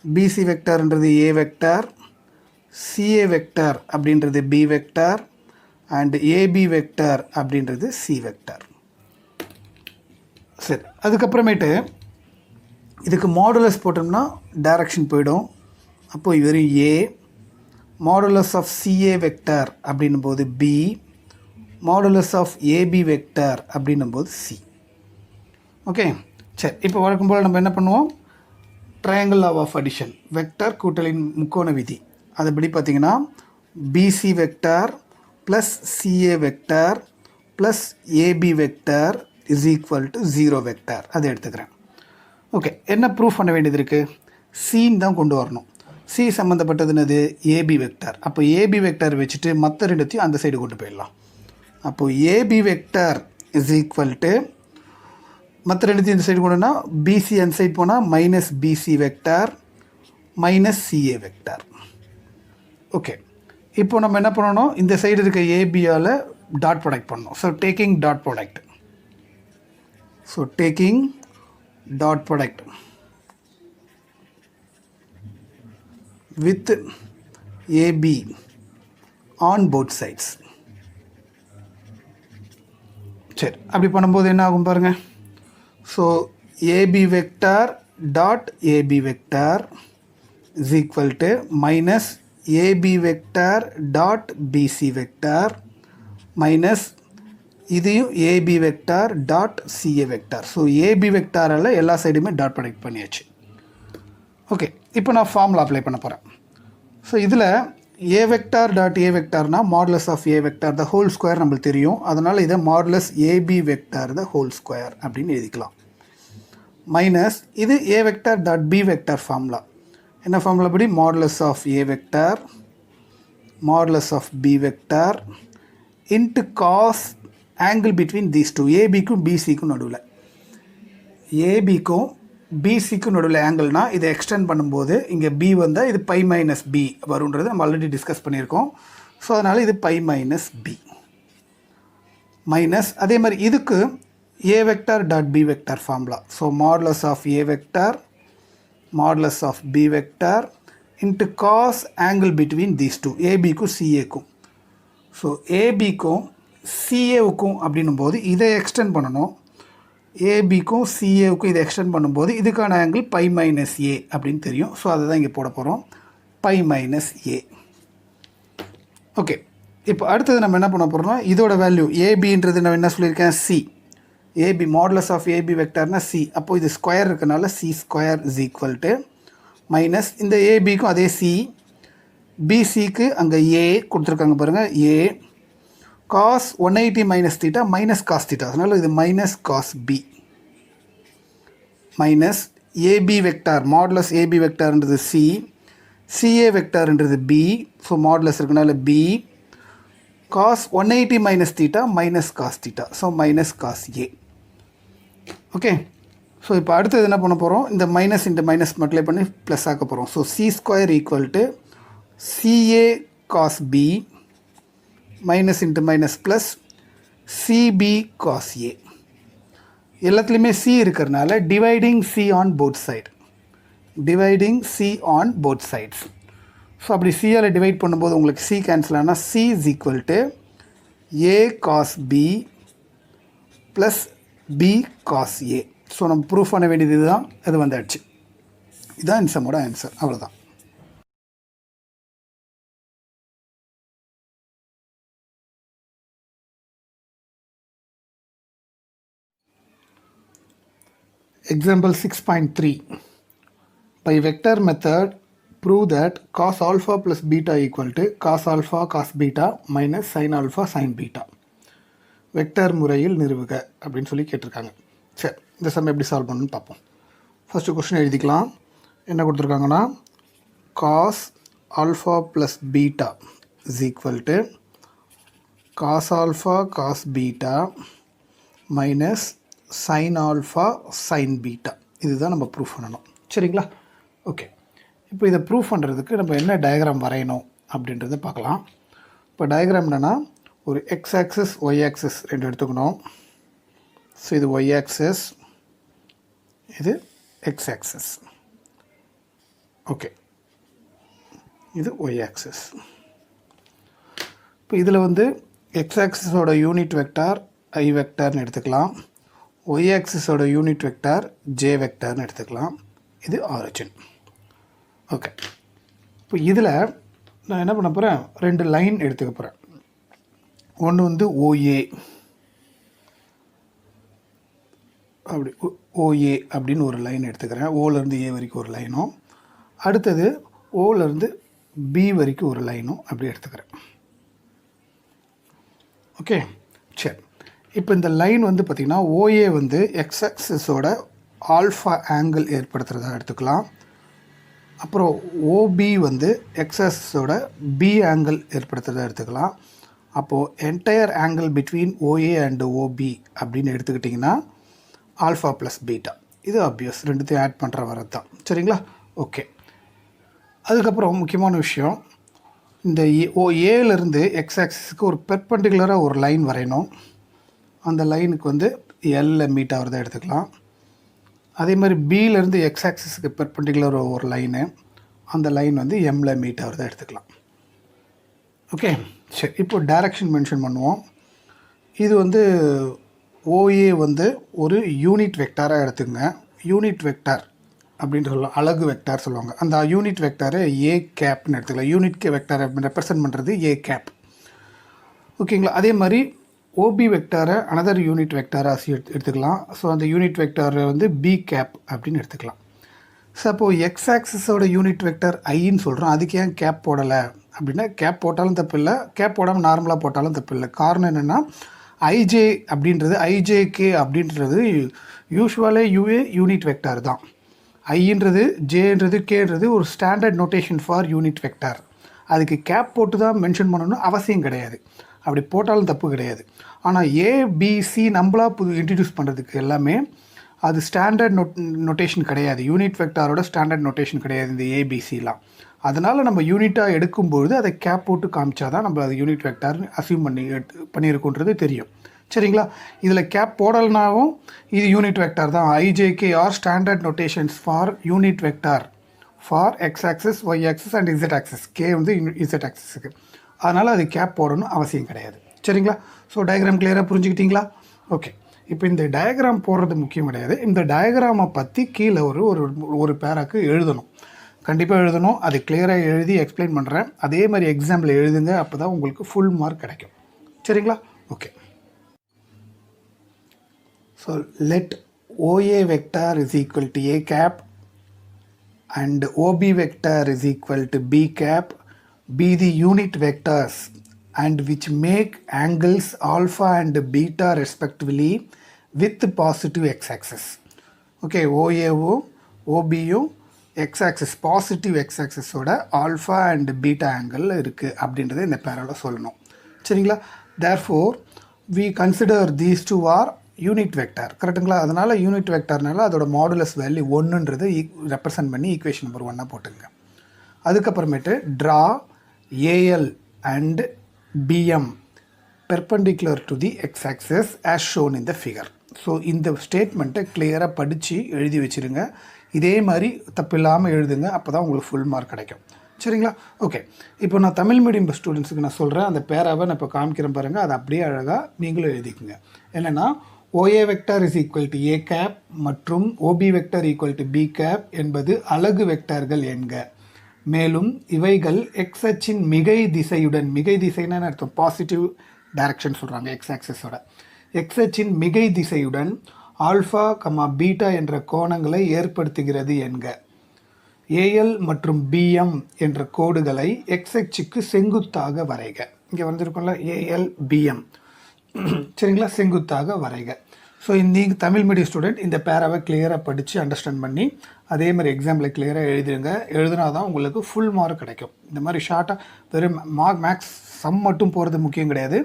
பிசி வெக்டார்ன்றது ஏ வெக்டார், சிஏ வெக்டார் அப்படின்றது B vector, and AB vector அப்படின்றது சி வெக்டார். சரி, அதுக்கப்புறமேட்டு இதுக்கு மாடுலஸ் போட்டோம்னா டைரக்ஷன் போயிடும். அப்போது வெறும் A, modulus of CA vector அப்படின்னும் போது B, modulus of AB vector அப்படின்னும் போது சி. ஓகே, சரி. இப்போ வழக்கம் போல் நம்ம என்ன பண்ணுவோம், triangle law of addition, vector கூட்டலின் முக்கோண விதி, அதுபடி பார்த்திங்கன்னா BC vector plus CA vector plus AB vector is equal to 0 vector. அதை எடுத்துக்கிறேன். ஓகே, என்ன ப்ரூஃப் பண்ண வேண்டியது இருக்குது? சின்னு தான் கொண்டு வரணும். சி சம்மந்தப்பட்டது என்னது? AB vector. அப்போ ஏபி வெக்டார் வச்சுட்டு மற்ற ரெண்டுத்தையும் அந்த சைடு கொண்டு போயிடலாம். அப்போது AB vector is equal to மற்ற ரெண்டுத்தையும் இந்த சைடு கொண்டுனா பிசி அந்த சைடு போனால் minus BC vector minus CA vector. Okay, இப்போ நம்ம என்ன பண்ணணும், இந்த சைடு இருக்க ஏபியால் டாட் ப்ராடக்ட் பண்ணணும். So taking dot product, so taking dot product with AB on both sides. சரி, அப்படி பண்ணும்போது என்ன ஆகும் பாருங்கள். So AB vector dot AB vector is equal to minus AB vector dot BC vector minus இதையும் AB vector dot CA vector. So AB வெக்டாரால் எல்லா சைடுமே டாட் ப்ராடக்ட் பண்ணியாச்சு. ஓகே, இப்போ நான் ஃபார்முலா அப்ளை பண்ண போகிறேன். ஸோ இதில் ஏ வெக்டார் டாட் ஏ வெக்டார்னா modulus of A vector the whole square நம்மளுக்கு தெரியும். அதனால் இதை modulus AB vector the whole square அப்படின்னு எழுதிக்கலாம். மைனஸ் இது A vector dot B vector formula என்ன ஃபார்முலா படி modulus of A vector modulus of B vector into cos angle between these two, ஏபிக்கும் பிசிக்கும் நடுவில், ஏபிக்கும் பிசிக்கும் நடுவில் ஆங்கிள்னால் இதை எக்ஸ்டெண்ட் பண்ணும்போது இங்கே பி வந்தால் இது பை மைனஸ் பி வருன்றது நம்ம ஆல்ரெடி டிஸ்கஸ் பண்ணியிருக்கோம். ஸோ அதனால் இது பை மைனஸ் பி மைனஸ் அதே மாதிரி இதுக்கு A vector dot B vector formula. So modulus of A vector modulus of B vector into cos angle between these two, ஏபிக்கும் சிஏக்கும். So ஏபிக்கும் சிஏவுக்கும் அப்படின்னும் போது இதை எக்ஸ்டெண்ட் பண்ணணும், ஏபிக்கும் சிஏவுக்கும் இதை எக்ஸ்டெண்ட் பண்ணும்போது இதுக்கான ஆங்கிள் பை மைனஸ் ஏ அப்படின்னு தெரியும். ஸோ அதை தான் இங்கே போட போகிறோம், பை மைனஸ் ஏ. ஓகே, இப்போ அடுத்தது நம்ம என்ன பண்ண போகிறோம்னா இதோட வேல்யூ ஏபின்றது நான் என்ன சொல்லியிருக்கேன், C. AB modulus of AB வெக்டார்னா சி. அப்போது இது ஸ்கொயர் இருக்கனால C square is equal to minus இந்த ஏபிக்கும் அதே சி, பிசிக்கு அங்கே ஏ கொடுத்துருக்காங்க பாருங்கள், A cos 180 minus theta minus cos theta, அதனால் இது minus cos B minus AB vector modulus AB வெக்டார்ன்றது சி, சிஏ வெக்டார்ன்றது பி. ஸோ மாடுலஸ் இருக்கனால B cos 180 minus theta minus cos theta, so minus cos A. Okay, so இப்போ அடுத்தது என்ன பண்ண போகிறோம், இந்த மைனஸ் இந்த மைனஸ் மல்டிப்ளை பண்ணி ப்ளஸ் ஆக்க போகிறோம். So C square equal to CA cos B minus into minus plus CB cos A. எல்லாத்துலேயுமே சி இருக்கிறதுனால dividing C on both side, dividing C on both sides. So அப்படி சியால் divide பண்ணும்போது உங்களுக்கு C cancel ஆனால் C is equal to A cos B plus B cos A. So நம்ம proof பண்ண வேண்டியது இதுதான், அது வந்தாச்சு. இதுதான் இந்த சம்மோட ஆன்சர், அவ்வளோதான். Example 6.3. By vector method, prove that cos alpha plus beta equal to cos alpha cos beta minus sin alpha sin beta. Vector முறையில் நிறுவுக அப்படின்னு சொல்லி கேட்டிருக்காங்க. சரி, இந்த சம் எப்படி சால்வ் பண்ணணும்னு பார்ப்போம். ஃபஸ்ட்டு கொஸ்டின் எழுதிக்கலாம். என்ன கொடுத்துருக்காங்கன்னா cos alpha plus beta is equal to cos alpha cos beta minus sin alpha sin beta. இதுதான் நம்ம ப்ரூஃப் பண்ணணும். சரிங்களா? ஓகே, இப்போ இதை ப்ரூஃப் பண்ணுறதுக்கு நம்ம என்ன டயக்ராம் வரையணும் அப்படின்றத பார்க்கலாம். இப்போ டயக்ராம் என்னென்னா ஒரு எக்ஸ் ஆக்சிஸ் ஒய் ஆக்சிஸ் ரெண்டு எடுத்துக்கணும். ஸோ இது ஒய் ஆக்சிஸ், இது எக்ஸ் ஆக்சிஸ். ஓகே, இது ஒய் ஆக்சிஸ். இப்போ இதில் வந்து எக்ஸ் ஆக்சிஸோட யூனிட் வெக்டார் ஐ வெக்டார்னு எடுத்துக்கலாம், ஒய் ஆக்சிஸோட யூனிட் வெக்டார் ஜே வெக்டார்னு எடுத்துக்கலாம். இது ஆரிஜின். ஓகே, இப்போ இதில் நான் என்ன பண்ண போகிறேன், ரெண்டு லைன் எடுத்துக்க போகிறேன். ஒன்று வந்து ஓஏ, அப்படி ஓஏ அப்படின்னு ஒரு லைன் எடுத்துக்கிறேன். ஓலேருந்து ஏ வரைக்கும் ஒரு லைனும், அடுத்தது ஓலேருந்து பி வரைக்கும் ஒரு லைனும் அப்படி எடுத்துக்கிறேன். ஓகே, சரி. இப்போ இந்த லைன் வந்து பார்த்திங்கன்னா ஓஏ வந்து எக்ஸ் ஆக்சிஸோட ஆல்ஃபா ஆங்கிள் ஏற்படுத்துகிறதா எடுத்துக்கலாம். அப்புறம் ஓபி வந்து எக்ஸ் ஆக்சிஸோட பி ஆங்கிள் ஏற்படுத்துகிறதா எடுத்துக்கலாம். அப்போது entire angle between OA and OB அப்படின்னு எடுத்துக்கிட்டிங்கன்னா ஆல்ஃபா ப்ளஸ் பீட்டா. இது ஆப்வியஸ், ரெண்டுத்தையும் ஆட் பண்ணுற வரது தான். சரிங்களா? ஓகே, அதுக்கப்புறம் முக்கியமான விஷயம், இந்த ஏலேருந்து எக்ஸ் ஆக்சிஸுக்கு ஒரு பெர்பெண்டிகுலராக ஒரு லைன் வரையணும். அந்த லைனுக்கு வந்து எல்ல மீட் ஆகிறத எடுத்துக்கலாம். அதே மாதிரி பியிலேருந்து எக்ஸ் ஆக்சிஸுக்கு பெர்பெண்டிகுலர் ஒரு லைனு, அந்த லைன் வந்து எம்ல மீட் ஆகிறத எடுத்துக்கலாம். ஓகே, சரி. இப்போ டைரக்ஷன் மென்ஷன் பண்ணுவோம். இது வந்து ஓஏ வந்து ஒரு யூனிட் வெக்டாராக எடுத்துக்கங்க. யூனிட் வெக்டார் அப்படின்னு சொல்லலாம், அலகு வெக்டார் சொல்லுவாங்க. அந்த யூனிட் வெக்டாரை ஏ கேப்னு எடுத்துக்கலாம். யூனிட் வெக்டார் ரெப்ரசன்ட் பண்ணுறது ஏ கேப். ஓகேங்களா? அதே மாதிரி ஓபி வெக்டாரை அனதர் யூனிட் வெக்டாராக எடுத்துக்கலாம். ஸோ அந்த யூனிட் வெக்டாரை வந்து பி கேப் அப்படின்னு எடுத்துக்கலாம். ஸோ அப்போது எக்ஸ் ஆக்சிஸோட யூனிட் வெக்டார் ஐன்னு சொல்கிறோம். அதுக்கு ஏன் கேப் போடலை அப்படின்னா, கேப் போட்டாலும் தப்பு இல்லை, கேப் போடாமல் நார்மலாக போட்டாலும் தப்பு இல்லை. காரணம் என்னென்னா ஐஜே அப்படின்றது ஐஜேகே அப்படின்றது யூஸ்வலாக யூஏ யூனிட் வெக்டார் தான். ஐன்றது ஜேன்றது கேன்றது ஒரு standard notation for unit vector. அதுக்கு கேப் போட்டு தான் மென்ஷன் பண்ணணும்னு அவசியம் கிடையாது, அப்படி போட்டாலும் தப்பு கிடையாது. ஆனால் ஏபிசி நம்மளாக இன்ட்ரடியூஸ் பண்ணுறதுக்கு எல்லாமே அது ஸ்டாண்டர்ட் நோட்டேஷன் கிடையாது, யூனிட் வெக்டாரோட ஸ்டாண்டர்ட் நோட்டேஷன் கிடையாது இந்த ஏபிசிலாம். அதனால் நம்ம யூனிட்டாக எடுக்கும்பொழுது அதை கேப் போட்டு காமிச்சா தான் நம்ம அது யூனிட் வெக்டார்னு அசியூம் பண்ணியிருக்குன்றது தெரியும். சரிங்களா? இதில் கேப் போடலைனாவும் இது யூனிட் வெக்டார் தான். IJK are standard notations for unit vector for X axis, Y axis and Z axis. K வந்து இசட் ஆக்சஸுக்கு, அதனால் அது கேப் போடணும் அவசியம் கிடையாது. சரிங்களா? ஸோ டயக்ராம் கிளியராக புரிஞ்சுக்கிட்டீங்களா? ஓகே, இப்போ இந்த டயக்ராம் போடுறது முக்கியம் கிடையாது. இந்த டயக்ராமை பற்றி கீழே ஒரு பேராக்கு எழுதணும், கண்டிப்பாக எழுதணும். அது கிளியராக எழுதி எக்ஸ்பிளைன் பண்ணுறேன். அதே மாதிரி எக்ஸாம்பிள் எழுதுங்க, அப்போ தான் உங்களுக்கு ஃபுல் மார்க் கிடைக்கும். சரிங்களா? Okay. So let OA vector is equal to A cap and OB vector is equal to B cap be the unit vectors and which make angles alpha and beta respectively with positive x-axis. Okay, OAவும் OBயும் x-axis positive x-axisோட alpha and beta angle இருக்குது அப்படின்றத இந்த பேரால் சொல்லணும். சரிங்களா? therefore we consider these two are unit vector. கரெக்டுங்களா? அதனால் யூனிட் வெக்டார்னால அதோட மாடுலஸ் வேல்யூ 1ன்றது ரெப்ரசன்ட் பண்ணி ஈக்குவேஷன் நம்பர் 1 போட்டுங்க. அதுக்கப்புறமேட்டு draw AL and BM perpendicular to the X axis as shown in the figure. So இந்த ஸ்டேட்மெண்ட்டை கிளியராக படித்து எழுதி வச்சுருங்க. இதே மாதிரி தப்பு இல்லாமல் எழுதுங்க, அப்போ தான் உங்களுக்கு ஃபுல் மார்க் கிடைக்கும். சரிங்களா? ஓகே, இப்போ நான் தமிழ் மீடியம் ஸ்டூடெண்ட்ஸுக்கு நான் சொல்கிறேன், அந்த பேராவை நான் இப்போ காமிக்கிறேன் பாருங்கள், அதை அப்படியே அழகாக நீங்களும் எழுதிக்குங்க. என்னென்னா OA vector is equal to A cap மற்றும் OB vector equal to B cap என்பது அலகு வெக்டார்கள் என்க. மேலும் இவைகள் எக்ஸ் அச்சின் மிகை திசையுடன், மிகை திசைன்னு அர்த்தம் பாசிட்டிவ் டைரக்ஷன் சொல்கிறாங்க எக்ஸ் ஆக்சஸோட, எக்ஸ் அச்சின் மிகை திசையுடன் ஆல்ஃபா கமா பீட்டா என்ற கோணங்களை ஏற்படுத்துகிறது என்க. ஏஎல் மற்றும் பிஎம் என்ற கோடுகளை எக்ஸ் அச்சுக்கு செங்குத்தாக வரைக. இங்கே வந்திருக்கோம்ல ஏஎல் பிஎம், சரிங்களா? செங்குத்தாக வரைக. ஸோ நீங்கள் தமிழ் மீடியம் ஸ்டூடெண்ட் இந்த பேராவை கிளியராக படித்து அண்டர்ஸ்டாண்ட் பண்ணி அதே மாதிரி எக்ஸாம்பிளை கிளியராக எழுதிடுங்க. எழுதுனா தான் உங்களுக்கு ஃபுல் மார்க் கிடைக்கும். இந்த மாதிரி ஷார்ட்டாக வெறும் மேக்ஸ் சம் மட்டும் போகிறது முக்கியம் கிடையாது,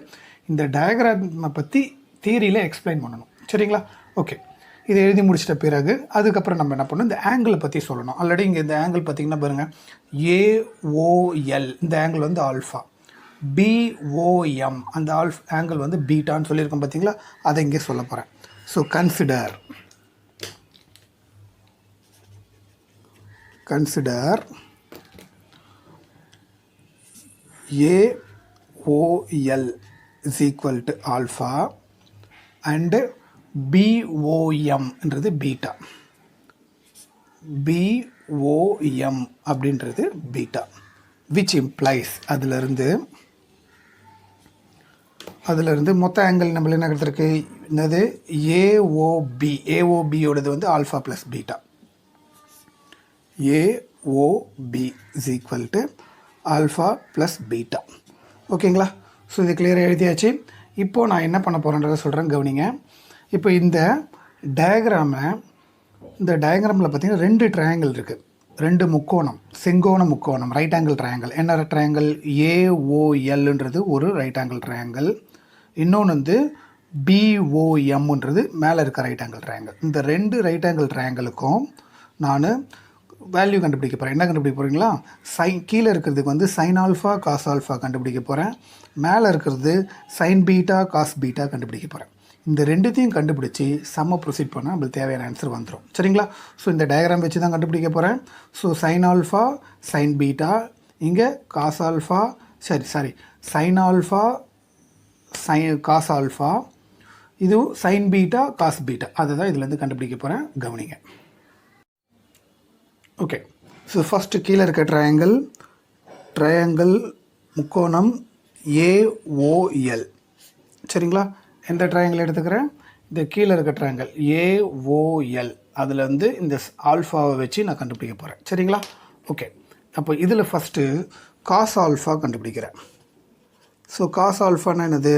இந்த டயக்ராமை பற்றி தியரியில் எக்ஸ்பிளைன் பண்ணணும். சரிங்களா? ஓகே, இதை எழுதி முடிச்சிட்ட பிறகு அதுக்கப்புறம் நம்ம என்ன பண்ணணும், இந்த ஆங்கிளை பற்றி சொல்லணும். ஆல்ரெடி இங்கே இந்த ஆங்கிள் பார்த்திங்கன்னா பாருங்கள், ஏஓஎல் இந்த ஆங்கிள் வந்து ஆல்ஃபா, பிஓஎம் அந்த ஆங்கிள் வந்து பீட்டான்னு சொல்லியிருக்கோம் பார்த்தீங்களா, அதை இங்கே சொல்ல போகிறேன். So consider AOL is equal to alpha and பிஓஎம்ன்றது பீட்டா, பிஓஎம் அப்படின்றது பீட்டா, விச் இம்ப்ளைஸ் அதிலிருந்து மொத்த ஆங்கிள் நம்மள என்ன கிடைத்திருக்கு, என்னது ஏஓபி, ஏஓபியோடது வந்து alpha plus beta, AOB is equal to alpha plus beta. ஓகேங்களா? ஸோ இது கிளியராக எழுதியாச்சு. இப்போது நான் என்ன பண்ண போகிறேன்றதை சொல்கிறேன், கவனிங்க. இப்போ இந்த டயக்ராமில் பார்த்தீங்கன்னா 2 ட்ரையாங்கிள் இருக்குது, 2 முக்கோணம், செங்கோண முக்கோணம், ரைட் ஆங்கிள் ட்ரையாங்கிள். என்ன ட்ரையாங்கிள், ஏஓஎல்ன்றது ஒரு ரைட் ஆங்கிள் ட்ரையாங்கிள், இன்னொன்று வந்து பிஓஎம்ன்றது மேலே இருக்க ரைட் ஆங்கிள் ட்ரையாங்கிள். இந்த 2 ரைட் ஆங்கிள் ட்ரையாங்கிளுக்கும் நான் வேல்யூ கண்டுபிடிக்க போகிறேன். என்ன கண்டுபிடிக்க போகிறீங்களா, கீழே இருக்கிறதுக்கு வந்து சைன் ஆல்ஃபா காஸ் ஆல்ஃபா கண்டுபிடிக்க போகிறேன், மேலே இருக்கிறது சைன் பீட்டா காஸ் பீட்டா கண்டுபிடிக்க போகிறேன். இந்த 2த்தையும் கண்டுபிடிச்சி சம்ம ப்ரொசீட் பண்ணால் நம்மளுக்கு தேவையான ஆன்சர் வந்துடும். சரிங்களா? ஸோ இந்த டயக்ராம் வச்சு தான் கண்டுபிடிக்க போகிறேன். So sine alpha sine beta, இங்கே cos alpha sine alpha cos alpha, இதுவும் சைன் பீட்டா காஸ் பீட்டா, அதை தான் இதுலேருந்து கண்டுபிடிக்க போகிறேன். கவனிங்க. ஓகே, ஸோ ஃபஸ்ட்டு கீழே இருக்க ட்ரையாங்கிள் முக்கோணம் ஏஓஎல். சரிங்களா? எந்த ட்ரையாங்கிள் எடுத்துக்கிறேன், இந்த கீழே இருக்க ட்ரையாங்கிள் ஏஓஎல், அதில் வந்து இந்த ஆல்ஃபாவை வச்சு நான் கண்டுபிடிக்க போகிறேன். சரிங்களா? ஓகே, அப்போ இதில் ஃபஸ்ட்டு காஸ் ஆல்ஃபா கண்டுபிடிக்கிறேன். ஸோ காஸ் ஆல்ஃபானா என்னது,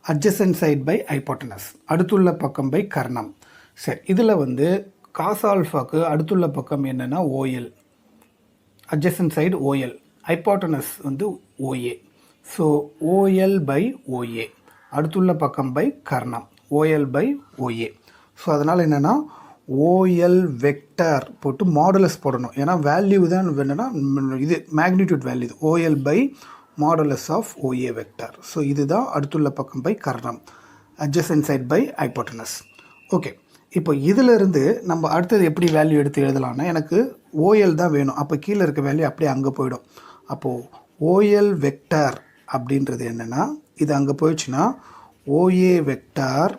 அட்ஜசன்ட் சைட் பை ஹைப்போட்டனஸ், அடுத்துள்ள பக்கம் பை கர்ணம். சரி, இதில் வந்து காஸ் ஆல்ஃபாக்கு அடுத்துள்ள பக்கம் என்னென்னா OL, adjacent side OL, hypotenuse வந்து OA. So OL by OA, அடுத்துள்ள பக்கம் பை கர்ணம், ஓஎல் பை ஓஏ. ஸோ அதனால் என்னென்னா ஓஎல் வெக்டார் போட்டு மாடுலஸ் போடணும். ஏன்னா வேல்யூ தான் என்னென்னா இது magnitude value, OL by modulus of OA vector. So இதுதான் அடுத்துள்ள பக்கம் பை கர்ணம், adjacent side by hypotenuse. Okay, இப்போ இதிலிருந்து நம்ம அடுத்தது எப்படி வேல்யூ எடுத்து எழுதலாம்னா, எனக்கு ஓஎல் தான் வேணும். அப்போ கீழே இருக்க வேல்யூ அப்படியே அங்கே போயிடும். அப்போது ஓஎல் வெக்டார் அப்படின்றது என்னென்னா, இது அங்கே போயிடுச்சுன்னா OA vector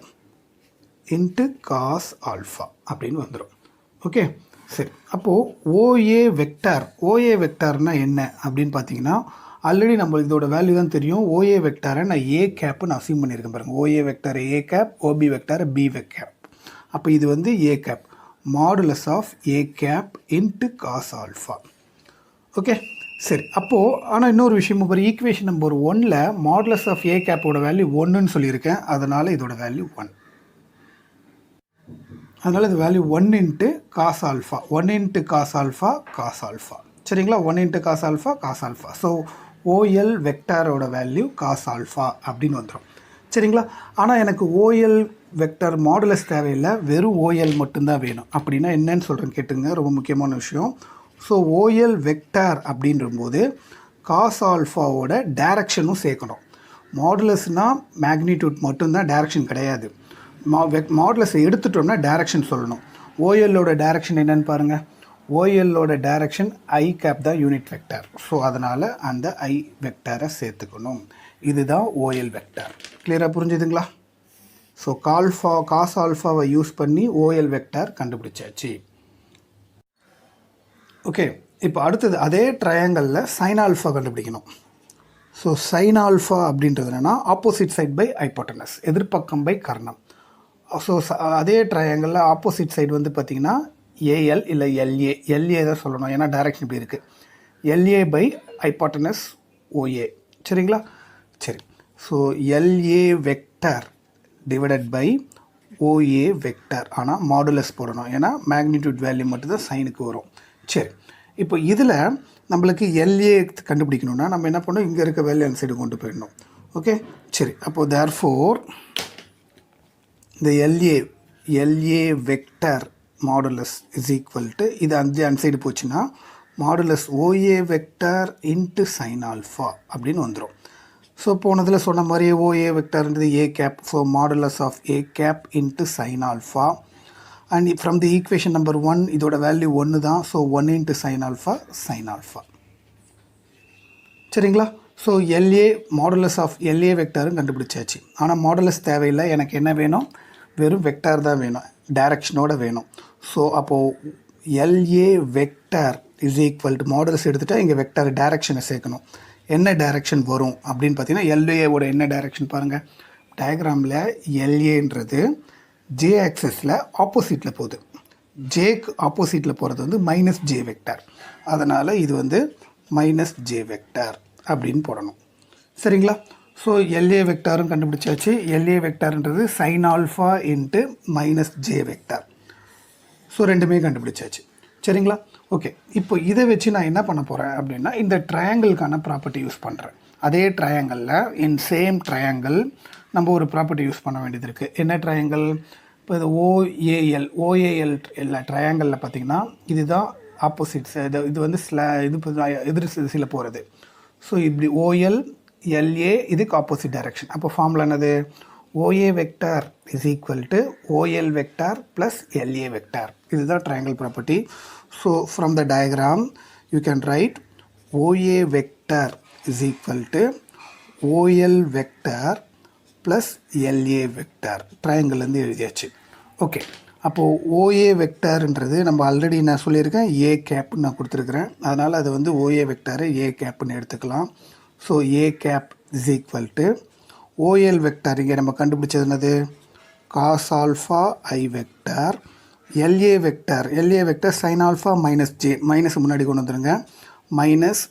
into cos alpha அப்படின்னு வந்துடும். ஓகே, சரி. அப்போது ஓஏ வெக்டார்னால் என்ன அப்படின்னு பார்த்தீங்கன்னா, ஆல்ரெடி நம்ம இதோட வேல்யூ தான் தெரியும். ஓஏ வெக்டாரை நான் ஏ கேப்புன்னு அசியூம் பண்ணியிருக்கேன் பாருங்கள். OA vector A cap, OB vector B cap. அப்போ இது வந்து A cap, modulus of A cap into cos alpha. Okay, சரி. அப்போது ஆனால் இன்னொரு விஷயம், ஒரு ஈக்குவேஷன் நம்பர் 1ல் மாடுலஸ் ஆஃப் ஏ கேப்போட வேல்யூ 1ன்னு சொல்லியிருக்கேன். அதனால் இதோட வேல்யூ 1. அதனால் இது value 1 into cos alpha, 1 into cos alpha cos alpha. சரிங்களா, 1 into cos alpha cos alpha. So OL வெக்டாரோட வேல்யூ காஸ் ஆல்ஃபா அப்படின்னு வந்துடும். சரிங்களா, ஆனால் எனக்கு ஓஎல் வெக்டார் மாடுலஸ் தேவையில்லை, வெறும் ஓஎல் மட்டும்தான் வேணும். அப்படின்னா என்னன்னு சொல்கிறேன் கேட்டுங்க, ரொம்ப முக்கியமான விஷயம். ஸோ ஓஎல் வெக்டார் அப்படின்றபோது காஸ் ஆல்ஃபாவோட டைரக்ஷனும் சேர்க்கணும். மாடுலஸ்னால் மேக்னிடியூட் மட்டும்தான், டைரக்ஷன் கிடையாது. மாடுலஸை எடுத்துட்டோம்னா டைரக்ஷன் சொல்லணும். ஓஎல்லோட டைரக்ஷன் என்னென்னு பாருங்கள். ஓஎல்லோட டைரக்ஷன் ஐ கேப் தான் யூனிட் வெக்டார். ஸோ அதனால் அந்த ஐ வெக்டாரை சேர்த்துக்கணும். இதுதான் ஓஎல் வெக்டார். கிளியராக புரிஞ்சுதுங்களா? ஸோ காஸ் ஆல்ஃபாவை யூஸ் பண்ணி ஓஎல் வெக்டார் கண்டுபிடிச்சாச்சு. ஓகே, இப்போ அடுத்தது அதே ட்ரையாங்கலில் சைன் ஆல்ஃபா கண்டுபிடிக்கணும். ஸோ சைன் ஆல்ஃபா அப்படின்றது என்னென்னா ஆப்போசிட் சைட் பை ஹைப்போட்டனஸ், எதிர்ப்பக்கம் பை கர்ணம். ஸோ அதே ட்ரையாங்கலில் ஆப்போசிட் சைடு வந்து பார்த்திங்கன்னா ஏஎல் இல்லை எல்ஏ தான் சொல்லணும், ஏன்னா டைரக்ஷன் இப்படி இருக்குது. LA by hypotenuse OA. சரிங்களா, சரி. So LA vector divided by OA vector, ஆனால் மாடுலஸ் போடணும், ஏன்னா மேக்னிடியூட் வேல்யூ மட்டும்தான் சைனுக்கு வரும். சரி, இப்போ இதில் நம்மளுக்கு எல்ஏ கண்டுபிடிக்கணும்னா நம்ம என்ன பண்ணணும், இங்கே இருக்க வேல்யூ அந்த சைடு கொண்டு போயிடணும். ஓகே, சரி. அப்போது தேர்ஃபோர் இந்த LA vector modulus is equal to, இது அந்த சைடு போச்சுன்னா modulus OA vector into sine alpha அப்படின்னு வந்துடும். ஸோ போனதில் சொன்ன மாதிரி ஓஏ வெக்டார்ன்றது A cap, so modulus of A cap into sine alpha. And from the equation number 1 இதோட வேல்யூ 1 தான். So 1 into sine alpha. சரிங்களா, so LA modulus of LA வெக்டாரும் கண்டுபிடிச்சாச்சு. ஆனால் மாடுலஸ் தேவையில்லை, எனக்கு என்ன வேணும், வெறும் வெக்டார் தான் வேணும், டைரக்ஷனோட வேணும். ஸோ அப்போது LA vector is equal to modulus எடுத்துகிட்டா இங்கே வெக்டார் டைரக்ஷனை சேர்க்கணும். என்ன டைரக்ஷன் வரும் அப்படின்னு பார்த்தீங்கன்னா, எல்ஏவோட என்ன டைரக்ஷன் பாருங்கள். டயக்ராமில் எல்ஏன்றது ஜே ஆக்சஸில் ஆப்போசிட்டில் போகுது. ஜேக்கு ஆப்போசிட்டில் போகிறது வந்து மைனஸ் ஜே வெக்டார். அதனால் இது வந்து மைனஸ் ஜே வெக்டார் அப்படின்னு போடணும். சரிங்களா, ஸோ எல்ஏ வெக்டாரும் கண்டுபிடிச்சாச்சு. எல்ஏ வெக்டார்ன்றது sine alpha into minus J vector. So ரெண்டுமே கண்டுபிடிச்சாச்சு. சரிங்களா, ஓகே. இப்போ இதை வச்சு நான் என்ன பண்ண போகிறேன் அப்படின்னா, இந்த ட்ரையாங்கிளுக்கான ப்ராப்பர்ட்டி யூஸ் பண்ணுறேன். அதே ட்ரையாங்கிளில் இன் சேம் ட்ரையாங்கிள் நம்ம ஒரு ப்ராப்பர்ட்டி யூஸ் பண்ண வேண்டியது இருக்குது. என்ன ட்ரையாங்கிள்? இப்போ இது ஓஏஎல் எல்லா ட்ரையாங்கிளில் பார்த்திங்கன்னா இதுதான் ஆப்போசிட்ஸ், இது வந்து எதிர் திசையில் போகிறது. ஸோ இப்படி ஓஎல் எல்ஏ இதுக்கு ஆப்போசிட் டைரக்ஷன். அப்போ ஃபார்முலா என்னது? OA vector is equal to OL vector plus LA vector. இதுதான் triangle property. So from the diagram you can write OA vector is equal to OL vector plus LA vector. ட்ரையாங்கிள்லேருந்து எழுதியாச்சு. Okay, அப்போது OA வெக்டார்ன்றது நம்ம already நான் சொல்லியிருக்கேன், ஏ கேப்னு நான் கொடுத்துருக்குறேன். அதனால் அது வந்து ஓஏ வெக்டாரை ஏ கேப்னு எடுத்துக்கலாம். So A cap is equal to OL vector, இங்கே நம்ம கண்டுபிடிச்சது என்னது? Cos alpha I vector. LA vector sine alpha minus J, minus முன்னாடி கொண்டு வந்துடுங்க, minus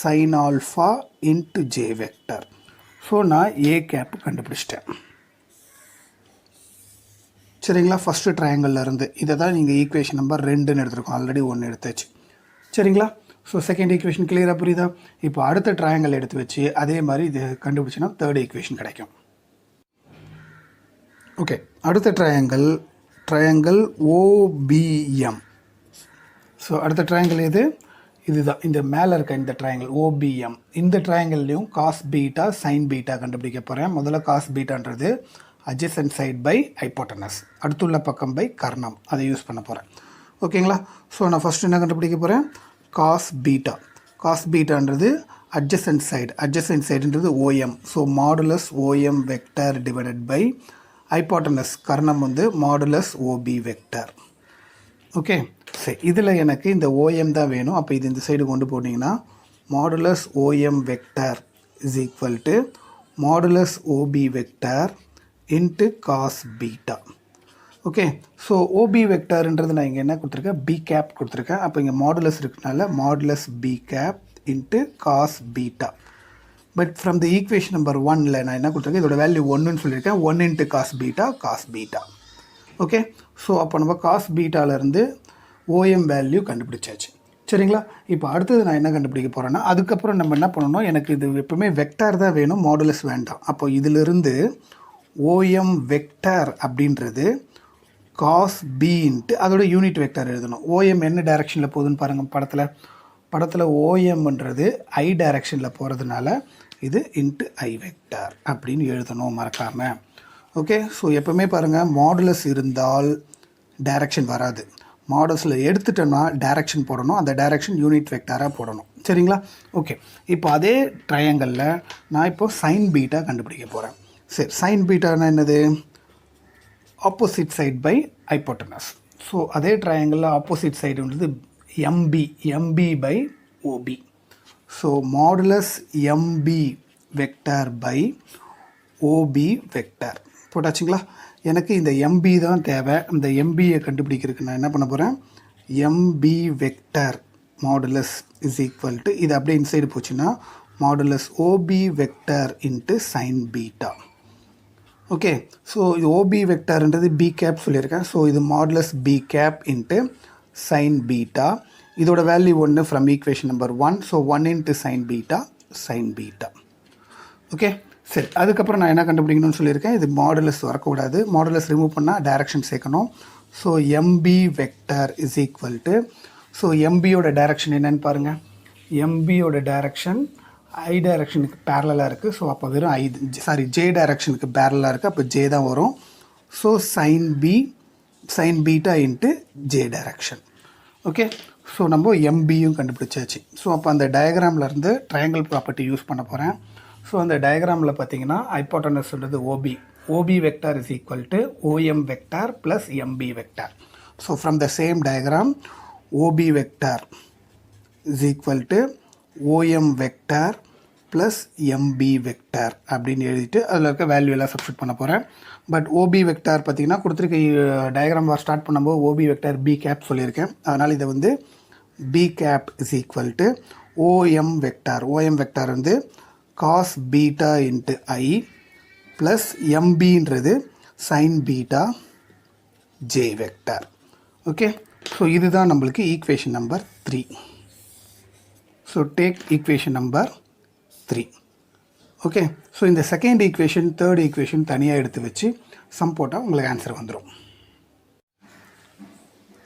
sine alpha into J vector. So நான் ஏ கேப் கண்டுபிடிச்சிட்டேன். சரிங்களா. ஃபஸ்ட்டு ட்ரையாங்கிளில் இருந்து இதை தான் நீங்கள் ஈக்குவேஷன் நம்பர் 2ன்னு எடுத்துருக்கோம். ஆல்ரெடி 1 எடுத்தாச்சு. சரிங்களா. ஸோ செகண்ட் ஈக்குவேஷன் கிளியராக புரியுதா? இப்போ அடுத்த ட்ரையாங்கிள் எடுத்து வச்சு அதே மாதிரி இது கண்டுபிடிச்சினா தேர்ட் ஈக்குவேஷன் கிடைக்கும். ஓகே, அடுத்த ட்ரையாங்கிள் OBM. ஸோ அடுத்த ட்ரையாங்கிள் இதுதான் இந்த மேலே இருக்க இந்த ட்ரையாங்கிள் OBM. இந்த ட்ரையாங்கிள்லையும் காஸ் பீட்டா சைன் பீட்டா கண்டுபிடிக்க போகிறேன். முதல்ல காஸ் பீட்டான்றது adjacent side by hypotenuse, அடுத்துள்ள பக்கம் பை கர்ணம், அதை யூஸ் பண்ண போகிறேன். ஓகேங்களா. ஸோ நான் ஃபஸ்ட்டு என்ன கண்டுபிடிக்க போகிறேன்? காஸ் பீட்டான்றது adjacent sideன்றது OM. So modulus OM vector divided by hypotenuse, கர்ணம் வந்து மாடுலஸ் OB வெக்டர். ஓகே, சரி, இதில் எனக்கு இந்த OM தான் வேணும். அப்போ இது இந்த சைடு கொண்டு போனீங்கன்னா modulus OM vector is equal to modulus OB vector into cos beta. Okay, so OB வெக்டர்ன்றது நான் இங்கே என்ன கொடுத்துருக்கேன்? B கேப் கொடுத்துருக்கேன். அப்போ இங்கே மாடுலஸ் இருக்குனால modulus B cap into cos beta. But from the equation number 1ல் நான் என்ன கொடுத்துருக்கேன்? இதோட வேல்யூ 1ன்னு சொல்லியிருக்கேன். 1 into cos beta. Okay, so அப்போ நம்ம காஸ் பீட்டாலேருந்து OM வேல்யூ கண்டுபிடிச்சாச்சு. சரிங்களா. இப்போ அடுத்தது நான் என்ன கண்டுபிடிக்க போகிறேன்னா, அதுக்கப்புறம் நம்ம என்ன பண்ணணும், எனக்கு இது எப்பவுமே வெக்டார் தான் வேணும், மாடுலஸ் வேண்டாம். அப்போ இதிலிருந்து OM வெக்டார் அப்படின்றது காஸ் B இன்ட்டு அதோட யூனிட் வெக்டார் எழுதணும். OM என்ன டைரெக்ஷனில் போகுதுன்னு பாருங்கள். படத்தில் OMன்றது I டைரெக்ஷனில் போகிறதுனால இது இன்ட்டு I வெக்டார் அப்படின்னு எழுதணும், மறக்காமல். ஓகே, ஸோ எப்போவுமே பாருங்கள், மாடுலஸ் இருந்தால் டைரக்ஷன் வராது. மாடுலஸில் எடுத்துட்டோன்னா டைரக்ஷன் போடணும், அந்த டைரக்ஷன் யூனிட் வெக்டாராக போடணும். சரிங்களா. ஓகே, இப்போ அதே ட்ரையாங்கிளில் நான் இப்போ சைன் பீட்டா கண்டுபிடிக்க போகிறேன். சரி, சைன் பீட்டானா என்னது? Opposite side by hypotenuse. So அதே ட்ரையாங்கிளில் ஆப்போசிட் சைடுன்றது MB by OB. So modulus MB vector by OB vector போட்டாச்சுங்களா. எனக்கு இந்த MB தான் தேவை. இந்த MBயை கண்டுபிடிக்கிறதுக்கு நான் என்ன பண்ண போகிறேன்? MB vector modulus is equal to, இது அப்படியே இன்சைடு போச்சுன்னா modulus OB vector into sine beta. Okay, so இது OB வெக்டார்ன்றது B கேப் சொல்லியிருக்கேன். ஸோ இது modulus B cap into sine beta. இதோட value 1 from equation number 1. So 1 into sine beta. Okay, சரி, அதுக்கப்புறம் நான் என்ன கண்டுபிடிக்கணும்னு சொல்லியிருக்கேன்? இது மாடுலஸ் வரக்கூடாது. மாடுலஸ் ரிமூவ் பண்ணால் டைரக்ஷன் சேர்க்கணும். So MB vector is equal to, so MBயோட direction என்னன்னு பாருங்கள். MBயோட டைரக்ஷன் I டைரக்ஷனுக்கு பேரலாக இருக்குது. ஸோ அப்போ வெறும் J டைரக்ஷனுக்கு பேரலாக இருக்குது. அப்போ J தான் வரும். So sign beta into J direction. Okay, so நம்ம MBயும் கண்டுபிடிச்சாச்சு. ஸோ அப்போ அந்த டயக்ராமில் இருந்து ட்ரையாங்கிள் ப்ராப்பர்ட்டி யூஸ் பண்ண போகிறேன். ஸோ அந்த டயக்ராமில் பார்த்தீங்கன்னா ஹைப்போட்டனஸ்ன்றது OB vector is equal to OM vector plus MB vector. So from the same diagram OB vector is equal to OM vector plus MB vector அப்படின்னு எழுதிட்டு அதில் இருக்க வேல்யூ எல்லாம் சப்ஸ்டிட் பண்ண போகிறேன். பட் OB வெக்டார் பார்த்திங்கன்னா கொடுத்துருக்க டயக்ராம் ஸ்டார்ட் பண்ணும்போது OB வெக்டார் B கேப் சொல்லியிருக்கேன். அதனால் இதை வந்து B cap is equal to OM vector வந்து cos beta into I plus MBன்றது sine beta J vector. Okay, so இதுதான் நம்மளுக்கு equation number 3. So take equation number 3. Okay, so இந்த செகண்ட் ஈக்குவேஷன் தேர்ட் ஈக்குவேஷன் தனியாக எடுத்து வச்சு சம் போட்டால் உங்களுக்கு ஆன்சர் வந்துடும்.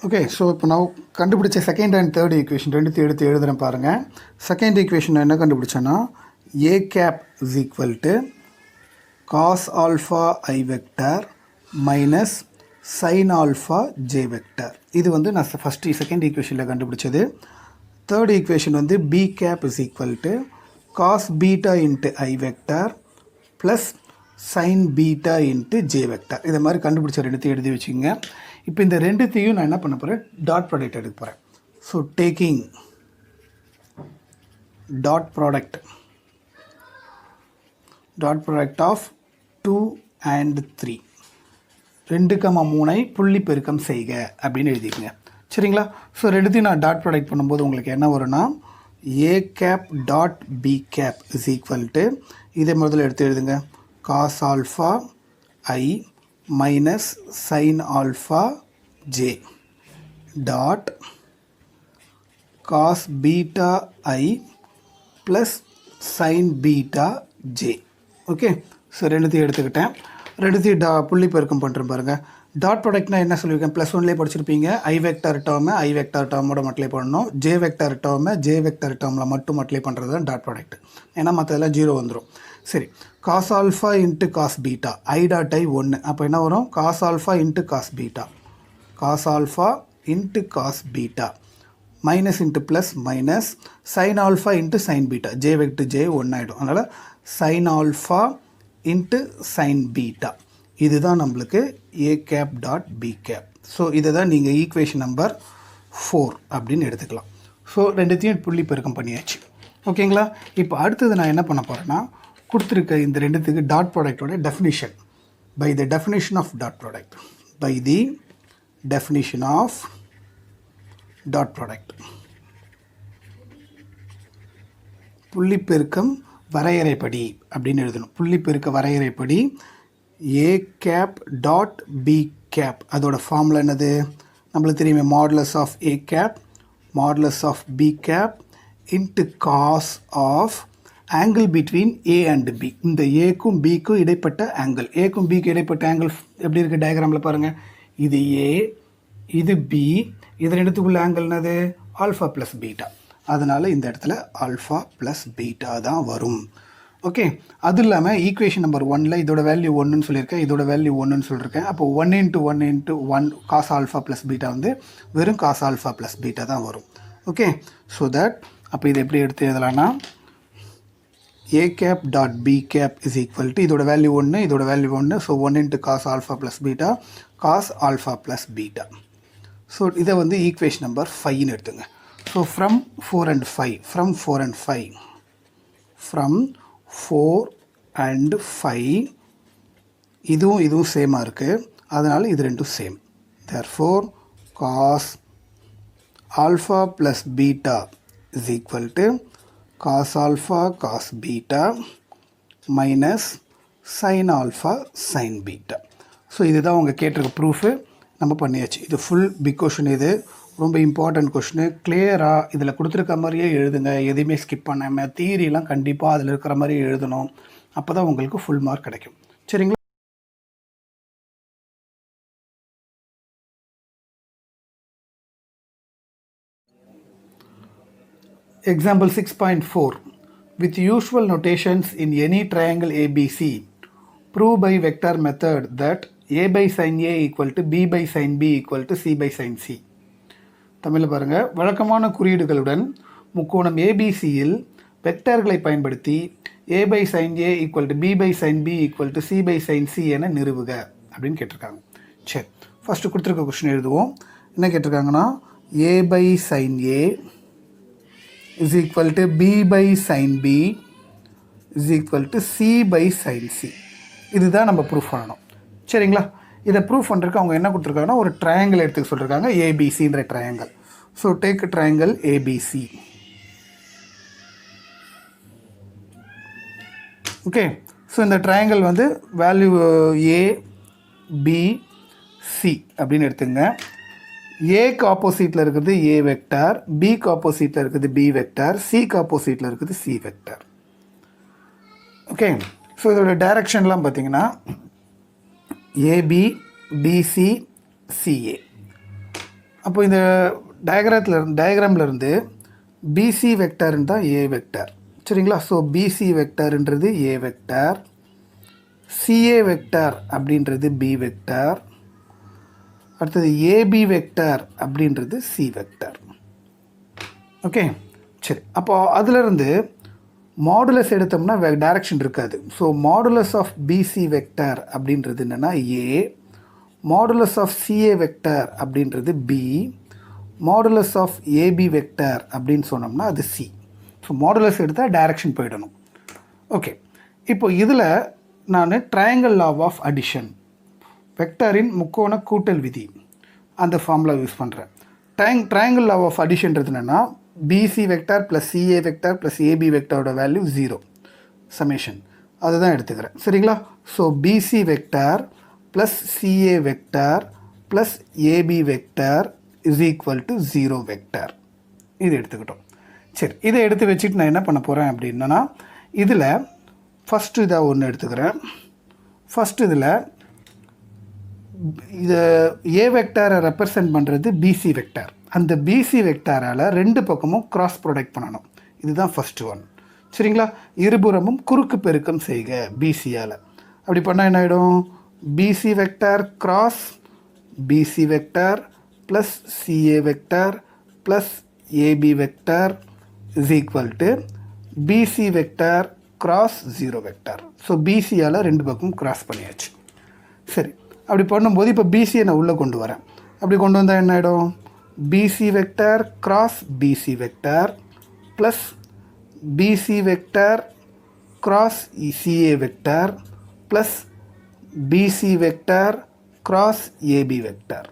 ஓகே, ஸோ இப்போ நான் கண்டுபிடிச்ச செகண்ட் அண்ட் தேர்ட் ஈக்குவேஷன் ரெண்டுத்தையும் எடுத்து எழுதுகிறேன் பாருங்கள். செகண்ட் ஈக்குவேஷன் நான் என்ன கண்டுபிடிச்சேன்னா A cap is equal to cos alpha I vector minus sine alpha J vector. இது வந்து நான் செகண்ட் ஈக்குவேஷனில் கண்டுபிடிச்சது. தேர்ட் ஈக்குவேஷன் வந்து B cap is equal to cos beta into I vector plus sine beta into J vector. இதை மாதிரி கண்டுபிடிச்ச ரெண்டுத்தையும் எழுதி வச்சுக்கோங்க. இப்போ இந்த ரெண்டுத்தையும் நான் என்ன பண்ண போகிறேன்? டாட் ப்ராடக்ட் எடுக்க போகிறேன். So taking dot product of 2 and 3 2,3 புள்ளி பெருக்கம் செய்க அப்படின்னு எழுதிக்கங்க. சரிங்களா. ஸோ ரெண்டுத்தையும் நான் டாட் ப்ராடக்ட் பண்ணும்போது உங்களுக்கு என்ன வரும்னா A cap dot B cap is equal to, இதே முதல்ல எடுத்து எழுதுங்க, cos alpha I minus sin alpha j dot cos beta I plus sin beta j. Okay, so ரெண்டுத்தையும் எடுத்துக்கிட்டேன். ரெண்டுத்தையும் புள்ளி பெருக்கம் பண்ணுறேன் பாருங்கள். டாட் ப்ராடக்ட்னா என்ன சொல்லியிருக்கேன், ப்ளஸ் ஒன்லேயே படிச்சிருப்பீங்க. ஐ வெக்டார் டேர்மை ஐ வெக்டார் டேர்மோட மல்டிப்ளை பண்ணணும். ஜே வெக்டார் டேர்மை ஜே வெக்டார் டேர்மில் மட்டும் மல்டிப்ளை பண்ணுறது தான் டாட் ப்ராடக்ட். ஏன்னா மற்றதெல்லாம் 0 வந்துடும். சரி, cos alpha into cos beta I dot I 1. அப்போ என்ன வரும், cos alpha into cos beta, cos alpha into cos beta minus into plus minus sine alpha into sine beta, J vector J 1 ஆகிடும். அதனால் sine alpha into sine beta, இதுதான் நம்மளுக்கு A cap dot B cap. So இதை தான் நீங்கள் equation number 4 அப்படின்னு எடுத்துக்கலாம். So ரெண்டுத்தையும் புள்ளி பெருக்கம் பண்ணியாச்சு. ஓகேங்களா? இப்போ அடுத்தது நான் என்ன பண்ண போகிறேன்னா, கொடுத்துருக்க இந்த ரெண்டுத்துக்கு டாட் ப்ராடக்டோட definition. By the definition of dot product, by the definition of dot product, புள்ளி பெருக்கம் வரையறைப்படி அப்படின்னு எழுதணும். புள்ளி பெருக்க வரையறைப்படி A cap dot B cap, அதோட ஃபார்முலா என்னது நம்மளுக்கு தெரியுமே, modulus of A cap modulus of B cap into cos of angle between A and B. இந்த ஏக்கும் பிக்கும் இடைப்பட்ட ஆங்கிள், ஏக்கும் பிக்கு இடைப்பட்ட ஆங்கிள் எப்படி இருக்குது டயக்ராமில் பாருங்கள். இது ஏ, இது பி, இது ரெண்டுத்துக்குள்ள ஆங்கிள் என்னது, ஆல்ஃபா ப்ளஸ் பீட்டா. அதனால் இந்த இடத்துல ஆல்ஃபா ப்ளஸ் பீட்டா தான் வரும். ஓகே, அது இல்லாமல் ஈக்குவேஷன் நம்பர் 1ல் இதோட வேல்யூ 1ன்னு சொல்லியிருக்கேன், இதோட வேல்யூ 1ன்னு சொல்லியிருக்கேன். அப்போ 1 × 1 × 1 காஸ் ஆல்ஃபா ப்ளஸ் பீட்டா வந்து வெறும் காஸ் ஆல்ஃபா ப்ளஸ் பீட்டா தான் வரும். ஓகே, ஸோ தட் அப்போ இது எப்படி எடுத்து எழுதலாம்னா, A cap dot B cap is equal to இதோட வேல்யூ 1, இதோட value 1, so 1 × cos alpha plus beta cos alpha plus beta. So இதை வந்து ஈக்குவேஷன் நம்பர் 5ன்னு எடுத்துங்க. So from 4 and 5, from 4 and 5, from 4 and 5 இதுவும் சேமாக இருக்குது. அதனால் இது ரெண்டும் same. therefore cos alpha plus beta is equal to cos alpha cos beta minus sin alpha sin beta. So இதுதான் உங்கள் கேட்டிருக்க ப்ரூஃபு. நம்ம பண்ணியாச்சு. இது ஃபுல் பிக் கொஷின், இது ரொம்ப இம்பார்ட்டன்ட் கொஷினு. கிளியராக இதில் கொடுத்துருக்க மாதிரியே எழுதுங்க, எதையுமே ஸ்கிப் பண்ணாமல். தியரிலாம் கண்டிப்பாக அதில் இருக்கிற மாதிரி எழுதணும், அப்போ தான் உங்களுக்கு ஃபுல் மார்க் கிடைக்கும். சரிங்களா? Example 6.4. With usual notations in any triangle ABC, prove by vector method that a by sin a equal to b by sin b equal to c by sin c. தமிழில் பாருங்கள், வழக்கமான குறியீடுகளுடன் முக்கோணம் ஏபிசியில் வெக்டர்களை பயன்படுத்தி a by sin a equal to b by sin b equal to c by sin c என நிறுவுக அப்படின்னு கேட்டிருக்காங்க. சரி, ஃபஸ்ட்டு கொடுத்துருக்க கொஸ்டின் எழுதுவோம். என்ன கேட்டிருக்காங்கன்னா, a by sin a is equal to b by sin b is equal to c by sin c. இதுதான் நம்ம proof பண்ணணும். சரிங்களா? இதை ப்ரூஃப் பண்ணுறதுக்கு அவங்க என்ன கொடுத்துருக்காங்கன்னா, ஒரு ட்ரையாங்கிள் எடுத்துக்க சொல்லியிருக்காங்க, ஏபிசின்ற triangle. So take triangle ABC. Okay, so இந்த ட்ரையாங்கிள் வந்து வேல்யூ ஏ பி சி அப்படின்னு எடுத்துங்க. ஏக்கு ஆப்போசிட்டில் இருக்கிறது ஏ வெக்டார், பிக்கு ஆப்போசிட்டில் இருக்குது பி வெக்டார், சிக்கு ஆப்போசிட்டில் இருக்குது சி வெக்டார். ஓகே, ஸோ இதோட டைரக்ஷன்லாம் பார்த்தீங்கன்னா ஏபி பிசி சிஏ. அப்போ இந்த டயக்ராமில் இருந்து பிசி வெக்டார்ன்னு தான் ஏ வெக்டார். சரிங்களா? ஸோ பிசி வெக்டார்ன்றது ஏ வெக்டார், சிஏ வெக்டார் அப்படின்றது பி வெக்டார், அடுத்தது ஏபி வெக்டார் அப்படின்றது சி வெக்டார். ஓகே, சரி. அப்போ அதிலிருந்து மாடுலஸ் எடுத்தோம்னா டைரக்ஷன் இருக்காது. So modulus of BC vector அப்படின்றது என்னென்னா A, modulus of CA vector அப்படின்றது B, modulus of AB vector அப்படின்னு சொன்னோம்னா அது சி. ஸோ மாடுலஸ் எடுத்தால் டைரக்ஷன் போயிடணும். ஓகே, இப்போ இதில் நான் ட்ரையாங்கிள் லா ஆஃப் அடிஷன், வெக்டாரின் முக்கோண கூட்டல் விதி, அந்த ஃபார்முலா யூஸ் பண்ணுறேன். ட்ரையாங்கிள் லா ஆஃப் அடிஷன்றது என்னென்னா, BC vector plus CA vector plus AB வெக்டாரோட வேல்யூ 0 சமேஷன், அதுதான் எடுத்துக்கிறேன். சரிங்களா? So BC vector plus CA vector plus AB vector is equal to 0 vector. இது எடுத்துக்கிட்டோம். சரி, இதை எடுத்து வச்சுட்டு நான் என்ன பண்ண போகிறேன் அப்படின்னா, இதில் ஃபஸ்ட்டு இதாக ஒன்று எடுத்துக்கிறேன். ஃபஸ்ட்டு இதில் இதை ஏ வெக்டாரை ரெப்ரசன்ட் பண்ணுறது பிசி வெக்டார். அந்த பிசி வெக்டாரால் ரெண்டு பக்கமும் கிராஸ் ப்ராடக்ட் பண்ணணும். இதுதான் ஃபஸ்ட்டு ஒன். சரிங்களா? இருபுறமும் குறுக்கு பெருக்கம் செய்க பிசியால். அப்படி பண்ணால் என்ன ஆகிடும்? BC vector cross BC vector plus CA vector plus AB vector is equal to BC vector cross 0 vector. So பிசியால் ரெண்டு பக்கம் கிராஸ் பண்ணியாச்சு. சரி, அப்படி பண்ணும்போது இப்போ பிசியை நான் உள்ளே கொண்டு வரேன். அப்படி கொண்டு வந்தால் என்ன ஆகிடும்? BC vector cross BC vector plus BC vector cross CA vector plus BC vector cross AB vector.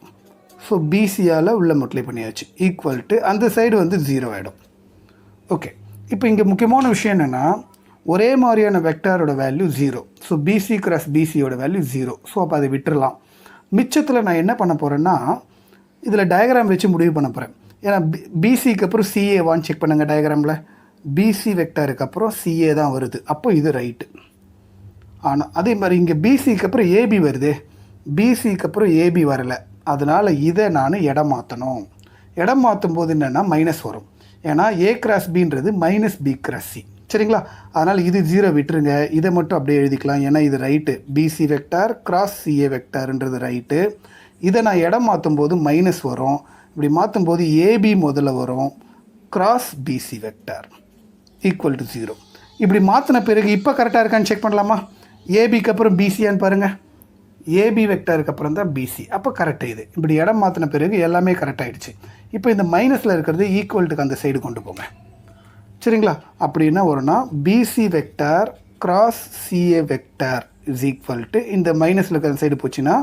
So பிசியால் உள்ளே மல்டிப்ளை பண்ணியாச்சு. ஈக்குவல் டு அந்த சைடு வந்து 0 ஆகிடும். ஓகே, இப்போ இங்கே முக்கியமான விஷயம் என்னென்னா, ஒரே மாதிரியான வெக்டாரோட வேல்யூ 0. ஸோ பிசி கிராஸ் பிசியோட வேல்யூ 0. ஸோ அப்போ அதை விட்டுறலாம். மிச்சத்தில் நான் என்ன பண்ண போகிறேன்னா, இதில் டயக்ராம் வச்சு முடிவு பண்ண போகிறேன். ஏன்னா பிசிக்கு அப்புறம் சிஏவான்னு செக் பண்ணுங்கள் டயக்ராமில். பிசி வெக்டாருக்கு அப்புறம் சிஏ தான் வருது. அப்போ இது ரைட்டு. ஆனால் அதே மாதிரி இங்கே பிசிக்கு அப்புறம் ஏபி வருது. பிசிக்கு அப்புறம் ஏபி வரலை. அதனால் இதை நான் இடம் மாற்றணும். இடம் மாற்றும் போது என்னென்னா மைனஸ் வரும். ஏன்னா ஏ கிராஸ் பின்றது மைனஸ் பி கிராஸ் சி. சரிங்களா? அதனால் இது 0 விட்டுருங்க. இதை மட்டும் அப்படியே எழுதிக்கலாம். ஏன்னா இது right. BC vector cross CA வெக்டார்ன்றது ரைட்டு. இதை நான் இடம் மாற்றும் போது மைனஸ் வரும். இப்படி மாற்றும் போது ஏபி முதல்ல வரும். Cross BC vector equal to 0. இப்படி மாற்றின பிறகு இப்போ கரெக்டாக இருக்கான்னு செக் பண்ணலாமா? ஏபிக்கு அப்புறம் பிசியான்னு பாருங்கள். ஏபி வெக்டாருக்கு அப்புறம் தான் பிசி. அப்போ கரெக்டாக இது. இப்படி இடம் மாற்றின பிறகு எல்லாமே கரெக்டாகிடுச்சு. இப்போ இந்த மைனஸில் இருக்கிறது ஈக்குவல்ட்டுக்கு அந்த சைடு கொண்டு போங்க. சரிங்களா? அப்படின்னா வரும்னா BC vector cross CA vector is equal to இந்த மைனஸில் இருக்கிற சைடு போச்சுன்னா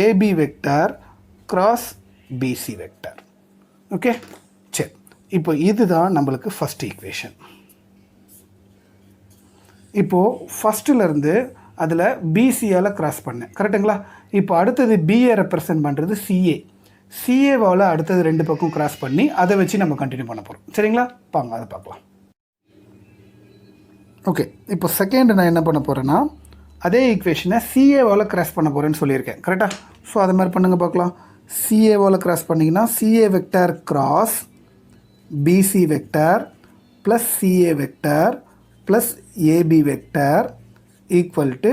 AB vector cross BC vector. Okay, சரி. இப்போ இதுதான் நம்மளுக்கு ஃபஸ்ட் ஈக்குவேஷன். இப்போது ஃபஸ்ட்டிலேருந்து அதில் பிசியால் கிராஸ் பண்ணேன். கரெக்டுங்களா? இப்போ அடுத்தது பிஏ ரெப்ரசன்ட் பண்ணுறது சிஏ. சிஏவால் அடுத்தது ரெண்டு பக்கம் கிராஸ் பண்ணி அதை வச்சு நம்ம கண்டினியூ பண்ண போகிறோம். சரிங்களா? பாங்க அதை பார்க்கலாம். ஓகே, இப்போ செகண்ட் நான் என்ன பண்ண போகிறேன்னா, அதே ஈக்குவேஷனை சிஏவால் கிராஸ் பண்ண போகிறேன்னு சொல்லியிருக்கேன். கரெக்டாக? ஸோ அது மாதிரி பண்ணுங்கள் பார்க்கலாம். சிஏவால் கிராஸ் பண்ணிங்கன்னா CA vector cross BC vector plus CA vector plus AB vector equal to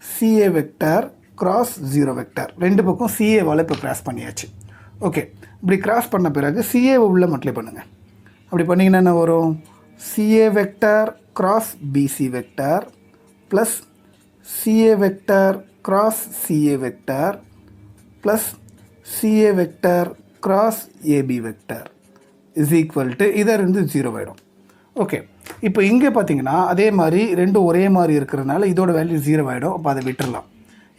CA vector cross 0 vector. ரெண்டு பக்கம் சிஏவால் இப்போ கிராஸ் பண்ணியாச்சு. ஓகே, இப்படி கிராஸ் பண்ண பிறகு சிஏவை உள்ள மல்டிப்ளை பண்ணுங்கள். அப்படி பண்ணிங்கன்னா என்ன வரும்? CA vector cross BC vector plus CA vector cross CA vector plus CA vector cross AB vector is equal to இதை 0 ஆகிடும். ஓகே, இப்போ இங்கே பார்த்தீங்கன்னா அதே மாதிரி ரெண்டும் ஒரே மாதிரி இருக்கிறதுனால இதோட வேல்யூ 0 ஆகிடும். அப்போ அதை விட்டுடலாம்.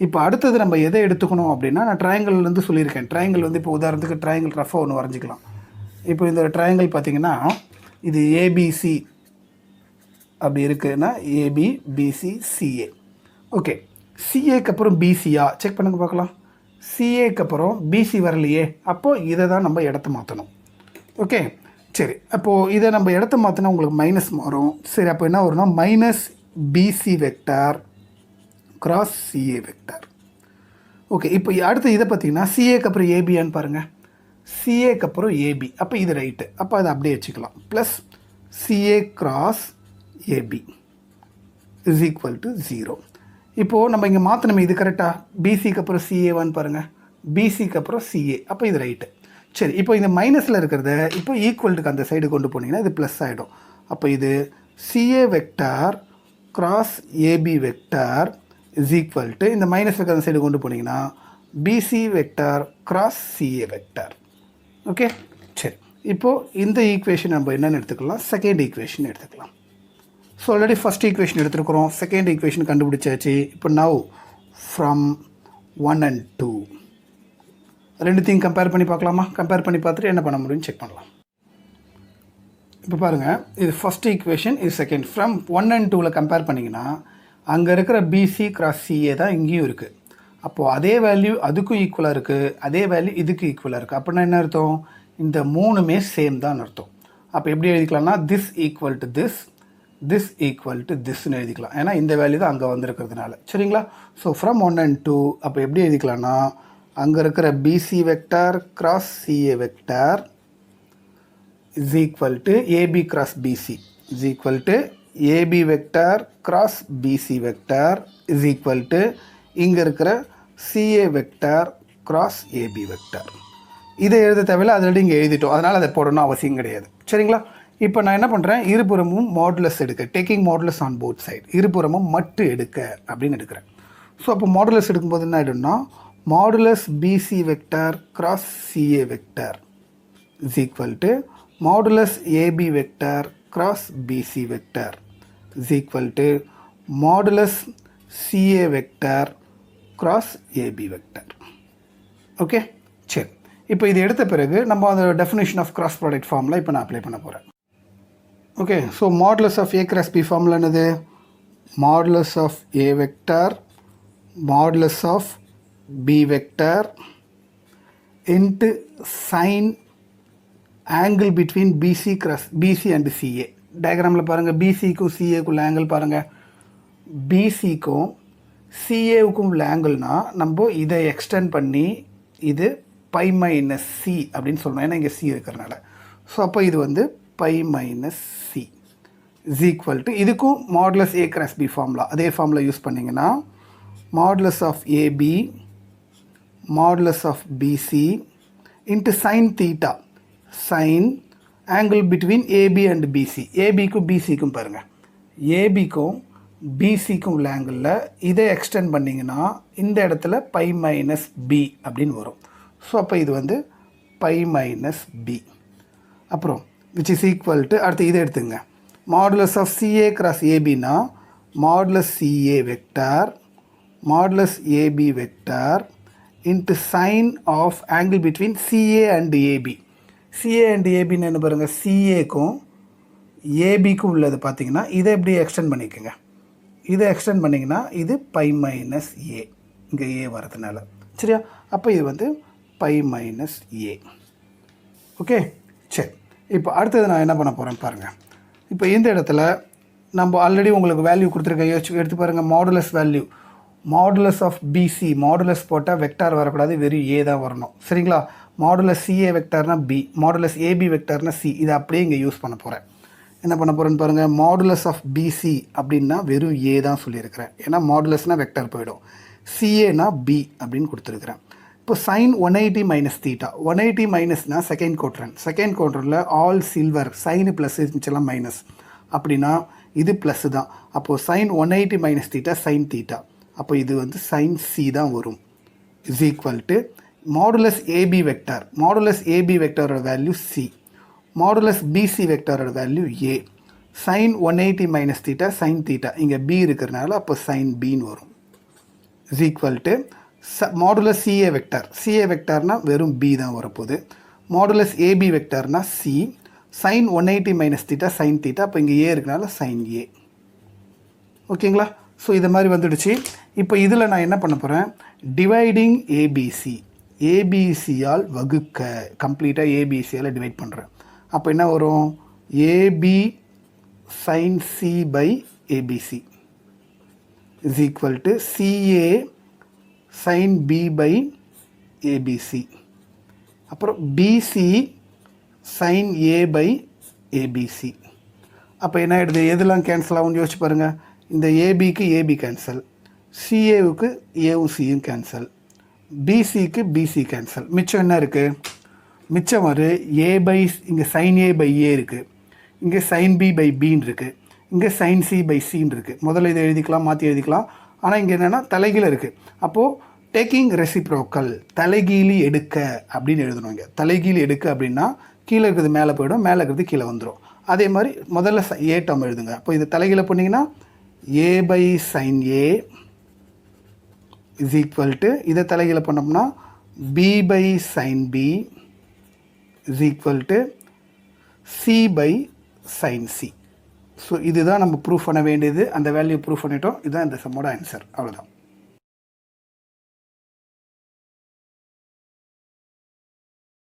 இப்போ அடுத்தது நம்ம எதை எடுத்துக்கணும் அப்படின்னா, நான் ட்ரையாங்கிள்லேருந்து சொல்லியிருக்கேன். ட்ரையாங்கிள் வந்து இப்போ உதாரணத்துக்கு ட்ரையாங்கிள் ரஃபாக ஒன்று வரைஞ்சிக்கலாம். இப்போ இந்த ட்ரையாங்கிள் பார்த்தீங்கன்னா இது ஏபிசி அப்படி இருக்குன்னா ஏபி பிசி சிஏ. ஓகே, சிஏக்கு அப்புறம் பிசியா செக் பண்ணுங்க பார்க்கலாம். சிஏக்கு அப்புறம் பிசி வரலையே. அப்போது இதை தான் நம்ம இடத்த மாற்றணும். ஓகே, சரி. அப்போது இதை நம்ம இடத்த மாற்றினா உங்களுக்கு மைனஸ் மாறும். சரி, அப்போ என்ன வரும்னா minus BC vector cross CA vector. Okay, இப்போ அடுத்து இதை பார்த்தீங்கன்னா சிஏக்கு அப்புறம் ஏபியான்னு பாருங்கள். சிஏக்கு அப்புறம் ஏபி. அப்போ இது ரைட்டு. அப்போ அதை அப்படியே வச்சுக்கலாம். Plus CA cross AB is equal to 0. இப்போது நம்ம இங்கே மாற்றணுமே, இது கரெக்டாக? பிசிக்கு அப்புறம் சிஏவான்னு பாருங்கள். பிசிக்கு அப்புறம் சிஏ. அப்போ இது ரைட்டு. சரி, இப்போ இந்த மைனஸில் இருக்கிறத இப்போ ஈக்குவல்ட்டுக்கு அந்த சைடு கொண்டு போனீங்கன்னா இது ப்ளஸ் ஆகிடும். அப்போ இது CA vector cross AB vector is equal to இந்த மைனஸ் இருக்கிற அந்த சைடு கொண்டு போனீங்கன்னா BC vector cross CA vector. Okay, சரி. இப்போது இந்த ஈக்குவேஷன் நம்ம என்னென்னு எடுத்துக்கலாம்? செகண்ட் ஈக்குவேஷன் எடுத்துக்கலாம். ஸோ ஆல்ரெடி ஃபஸ்ட் ஈக்குவேஷன் எடுத்துருக்குறோம். செகண்ட் ஈக்குவேஷன் கண்டுபிடிச்சாச்சு. இப்போ நவ் ஃப்ரம் 1 and 2 ரெண்டுத்தையும் கம்பேர் பண்ணி பார்க்கலாமா? கம்பேர் பண்ணி பார்த்துட்டு என்ன பண்ண முடியும்னு செக் பண்ணலாம். இப்போ பாருங்கள், இது ஃபஸ்ட் ஈக்குவேஷன், இது செகண்ட். ஃப்ரம் 1 and 2ல் கம்பேர் பண்ணிங்கன்னா அங்கே இருக்கிற பிசி கிராஸ் சிஏ தான் இங்கேயும் இருக்குது. அப்போது அதே வேல்யூ அதுக்கும் ஈக்குவலாக இருக்குது, அதே வேல்யூ இதுக்கு ஈக்குவலாக இருக்குது. அப்படின்னா என்ன அர்த்தம்? இந்த மூணுமே சேம் தான் அர்த்தம். அப்போ எப்படி எழுதிக்கலாம்னா this equal to this equal to திஸ்ன்னு எழுதிக்கலாம். ஏன்னா இந்த வேல்யூ தான் அங்கே வந்திருக்கிறதுனால. சரிங்களா? ஸோ ஃப்ரம் 1 and 2 அப்போ எப்படி எழுதிக்கலாம்னா அங்கே இருக்கிற PC vector cross CA vector is equal to AB cross BC is equal to AB vector cross BC vector is equal to இங்கே இருக்கிற CA vector cross AB vector. இதை எழுத தேவையில்லை, அதில் இங்கே எழுதிட்டோம், அதனால் அதை போடணும் அவசியம் கிடையாது. சரிங்களா? இப்போ நான் என்ன பண்ணுறேன், இருபுறமும் மாடுலஸ் எடுக்க, taking modulus on both side, இருபுறமும் மட்டு எடுக்க அப்படின்னு எடுக்கிறேன். ஸோ அப்போ மாடுலஸ் எடுக்கும்போது என்ன ஆகிடும்னா modulus BC vector cross CA vector is equal to modulus AB vector cross BC vector is equal to modulus CA vector cross AB vector. ஓகே, சரி. இப்போ இது எடுத்த பிறகு நம்ம அந்த definition of cross product formula இப்போ நான் அப்ளை பண்ண போகிறேன். Okay, so modulus of A cross B formula என்னது? Modulus of A vector modulus of B vector into sine angle between BC and CA. டயக்ராமில் பாருங்கள், பிசிக்கும் சிஏக்குள்ள ஆங்கிள் பாருங்கள். பிசிக்கும் சிஏவுக்கும் உள்ள ஆங்கிள்னால் நம்ம இதை எக்ஸ்டெண்ட் பண்ணி இது பை மைனஸ் சி அப்படின்னு சொல்லணும், ஏன்னா இங்கே சி இருக்கிறனால. ஸோ அப்போ இது வந்து by minus C is equal to இதுக்கும் modulus A cross B formula, அதே ஃபார்முலா யூஸ் பண்ணிங்கன்னா modulus of AB modulus of BC into sine theta sine angle between AB and BC. ஏபிக்கும் பிசிக்கும் பாருங்கள், ஏபிக்கும் பிசிக்கும் உள்ள ஆங்கிளில் இதை எக்ஸ்டெண்ட் பண்ணிங்கன்னா இந்த இடத்துல பை மைனஸ் பி அப்படின்னு வரும். ஸோ அப்போ இது வந்து பை மைனஸ் பி. அப்புறம் விச் இஸ் ஈக்குவல் டு அடுத்து இதை எடுத்துங்க, மாடுலஸ் ஆஃப் சிஏ கிராஸ் ஏபினா modulus CA vector modulus AB vector into sine of angle between CA and AB. CA and ஏபின்னு என்ன பாருங்கள், சிஏக்கும் ஏபிக்கும் உள்ளது பார்த்தீங்கன்னா இதை எப்படி எக்ஸ்டெண்ட் பண்ணிக்கோங்க, இதை எக்ஸ்டெண்ட் பண்ணிங்கன்னா இது பை மைனஸ் ஏ, இங்கே ஏ வரதுனால. சரியா? அப்போ இது வந்து பை மைனஸ் ஏ. ஓகே, சரி. இப்போ அடுத்தது நான் என்ன பண்ண போகிறேன் பாருங்கள். இப்போ இந்த இடத்துல நம்ம ஆல்ரெடி உங்களுக்கு வேல்யூ கொடுத்துருக்கேன், யோசிச்சு எடுத்து பாருங்கள். Modulus value modulus of BC, modulus போட்டால் வெக்டார் வரக்கூடாது, வெறும் ஏ தான் வரணும். சரிங்களா? மாடுலஸ் சிஏ வெக்டார்னா பி, மாடுலஸ் ஏபி வெக்டார்னா சி. இதை அப்படியே இங்கே யூஸ் பண்ண போகிறேன். என்ன பண்ண போகிறேன்னு பாருங்கள். மாடுலஸ் ஆஃப் பிசி அப்படின்னா வெறும் ஏ தான் சொல்லியிருக்கிறேன், ஏன்னா மாடுலஸ்னால் வெக்டார் போயிடும். சிஏனா பி அப்படின்னு கொடுத்துருக்குறேன். இப்போ சைன் 180 மைனஸ் தீட்டா, 180 மைனஸ்னால் செகண்ட் குவாட்ரண்ட், செகண்ட் குவாட்ரண்ட்டில் ஆல் சில்வர், சைனு ப்ளஸ் இருந்துச்செல்லாம் மைனஸ், அப்படின்னா இது ப்ளஸ் தான். அப்போது sine 180 minus theta sine theta, அப்போ இது வந்து சைன் சி தான் வரும். Is equal to modulus AB vector, modulus AB வெக்டாரோட வேல்யூ சி, மாடுலஸ் பிசி வெக்டாரோட value A, sine 180 minus theta sine theta, இங்கே பி இருக்கிறனால அப்போ சைன் பின்னு வரும். Is equal to modulus CA vector, CA வெக்டார்னால் வெறும் பி தான் வரப்போகுது. மாடுலஸ் ஏபி வெக்டார்னால் C, sine 180 minus theta sine theta, அப்போ இங்கே ஏ இருக்கிறனால சைன் ஏ. ஓகேங்களா? ஸோ இது மாதிரி வந்துடுச்சு. இப்போ இதில் நான் என்ன பண்ண போகிறேன், டிவைடிங் ஏபிசி, ஏபிசியால் வகுக்க, கம்ப்ளீட்டாக ஏபிசியால் டிவைட் பண்ணுறேன். அப்போ என்ன வரும், AB sine C by ABC is equal to CA sine B by ABC, அப்புறம் BC sine A by ABC. அப்போ என்ன ஆகிடுது, எதெல்லாம் கேன்சல் ஆகும்னு யோசிச்சு பாருங்கள். இந்த ஏபிக்கு ஏபி கேன்சல், சிஏவுக்கு ஏவும் சியும் கேன்சல், பிசிக்கு பிசி கேன்சல். மிச்சம் என்ன இருக்குது, மிச்சம் ஒரு ஏ பை, இங்கே சைன் ஏ பை ஏ இருக்குது, இங்கே சைன் பி பை பின்னு இருக்குது, இங்கே சைன் சி பை சின்னு இருக்குது. முதல்ல இதை எழுதிக்கலாம், மாற்றி எழுதிக்கலாம். ஆனால் இங்கே என்னென்னா தலைகீழ இருக்குது. அப்போது டேக்கிங் ரெசிப்ரோக்கல், தலைகீழி எடுக்க அப்படின்னு எழுதணும். இங்கே தலைகீழி எடுக்க அப்படின்னா கீழே இருக்கிறது மேலே போயிடும், மேலே இருக்கிறது கீழே வந்துடும். அதே மாதிரி முதல்ல ஏ டேர்ம் எழுதுங்க. அப்போ இது தலைகீழ பண்ணிங்கன்னா A by sine A is equal to, இதை தலைகீழ பண்ணோம்னா B by sine B is equal to C by sine C. So இதுதான் நம்ம ப்ரூஃப் பண்ண வேண்டியது. அந்த வேல்யூ ப்ரூஃப் பண்ணிட்டோம். இதுதான் இந்த சம்மோட ஆன்சர். அவ்வளோதான்.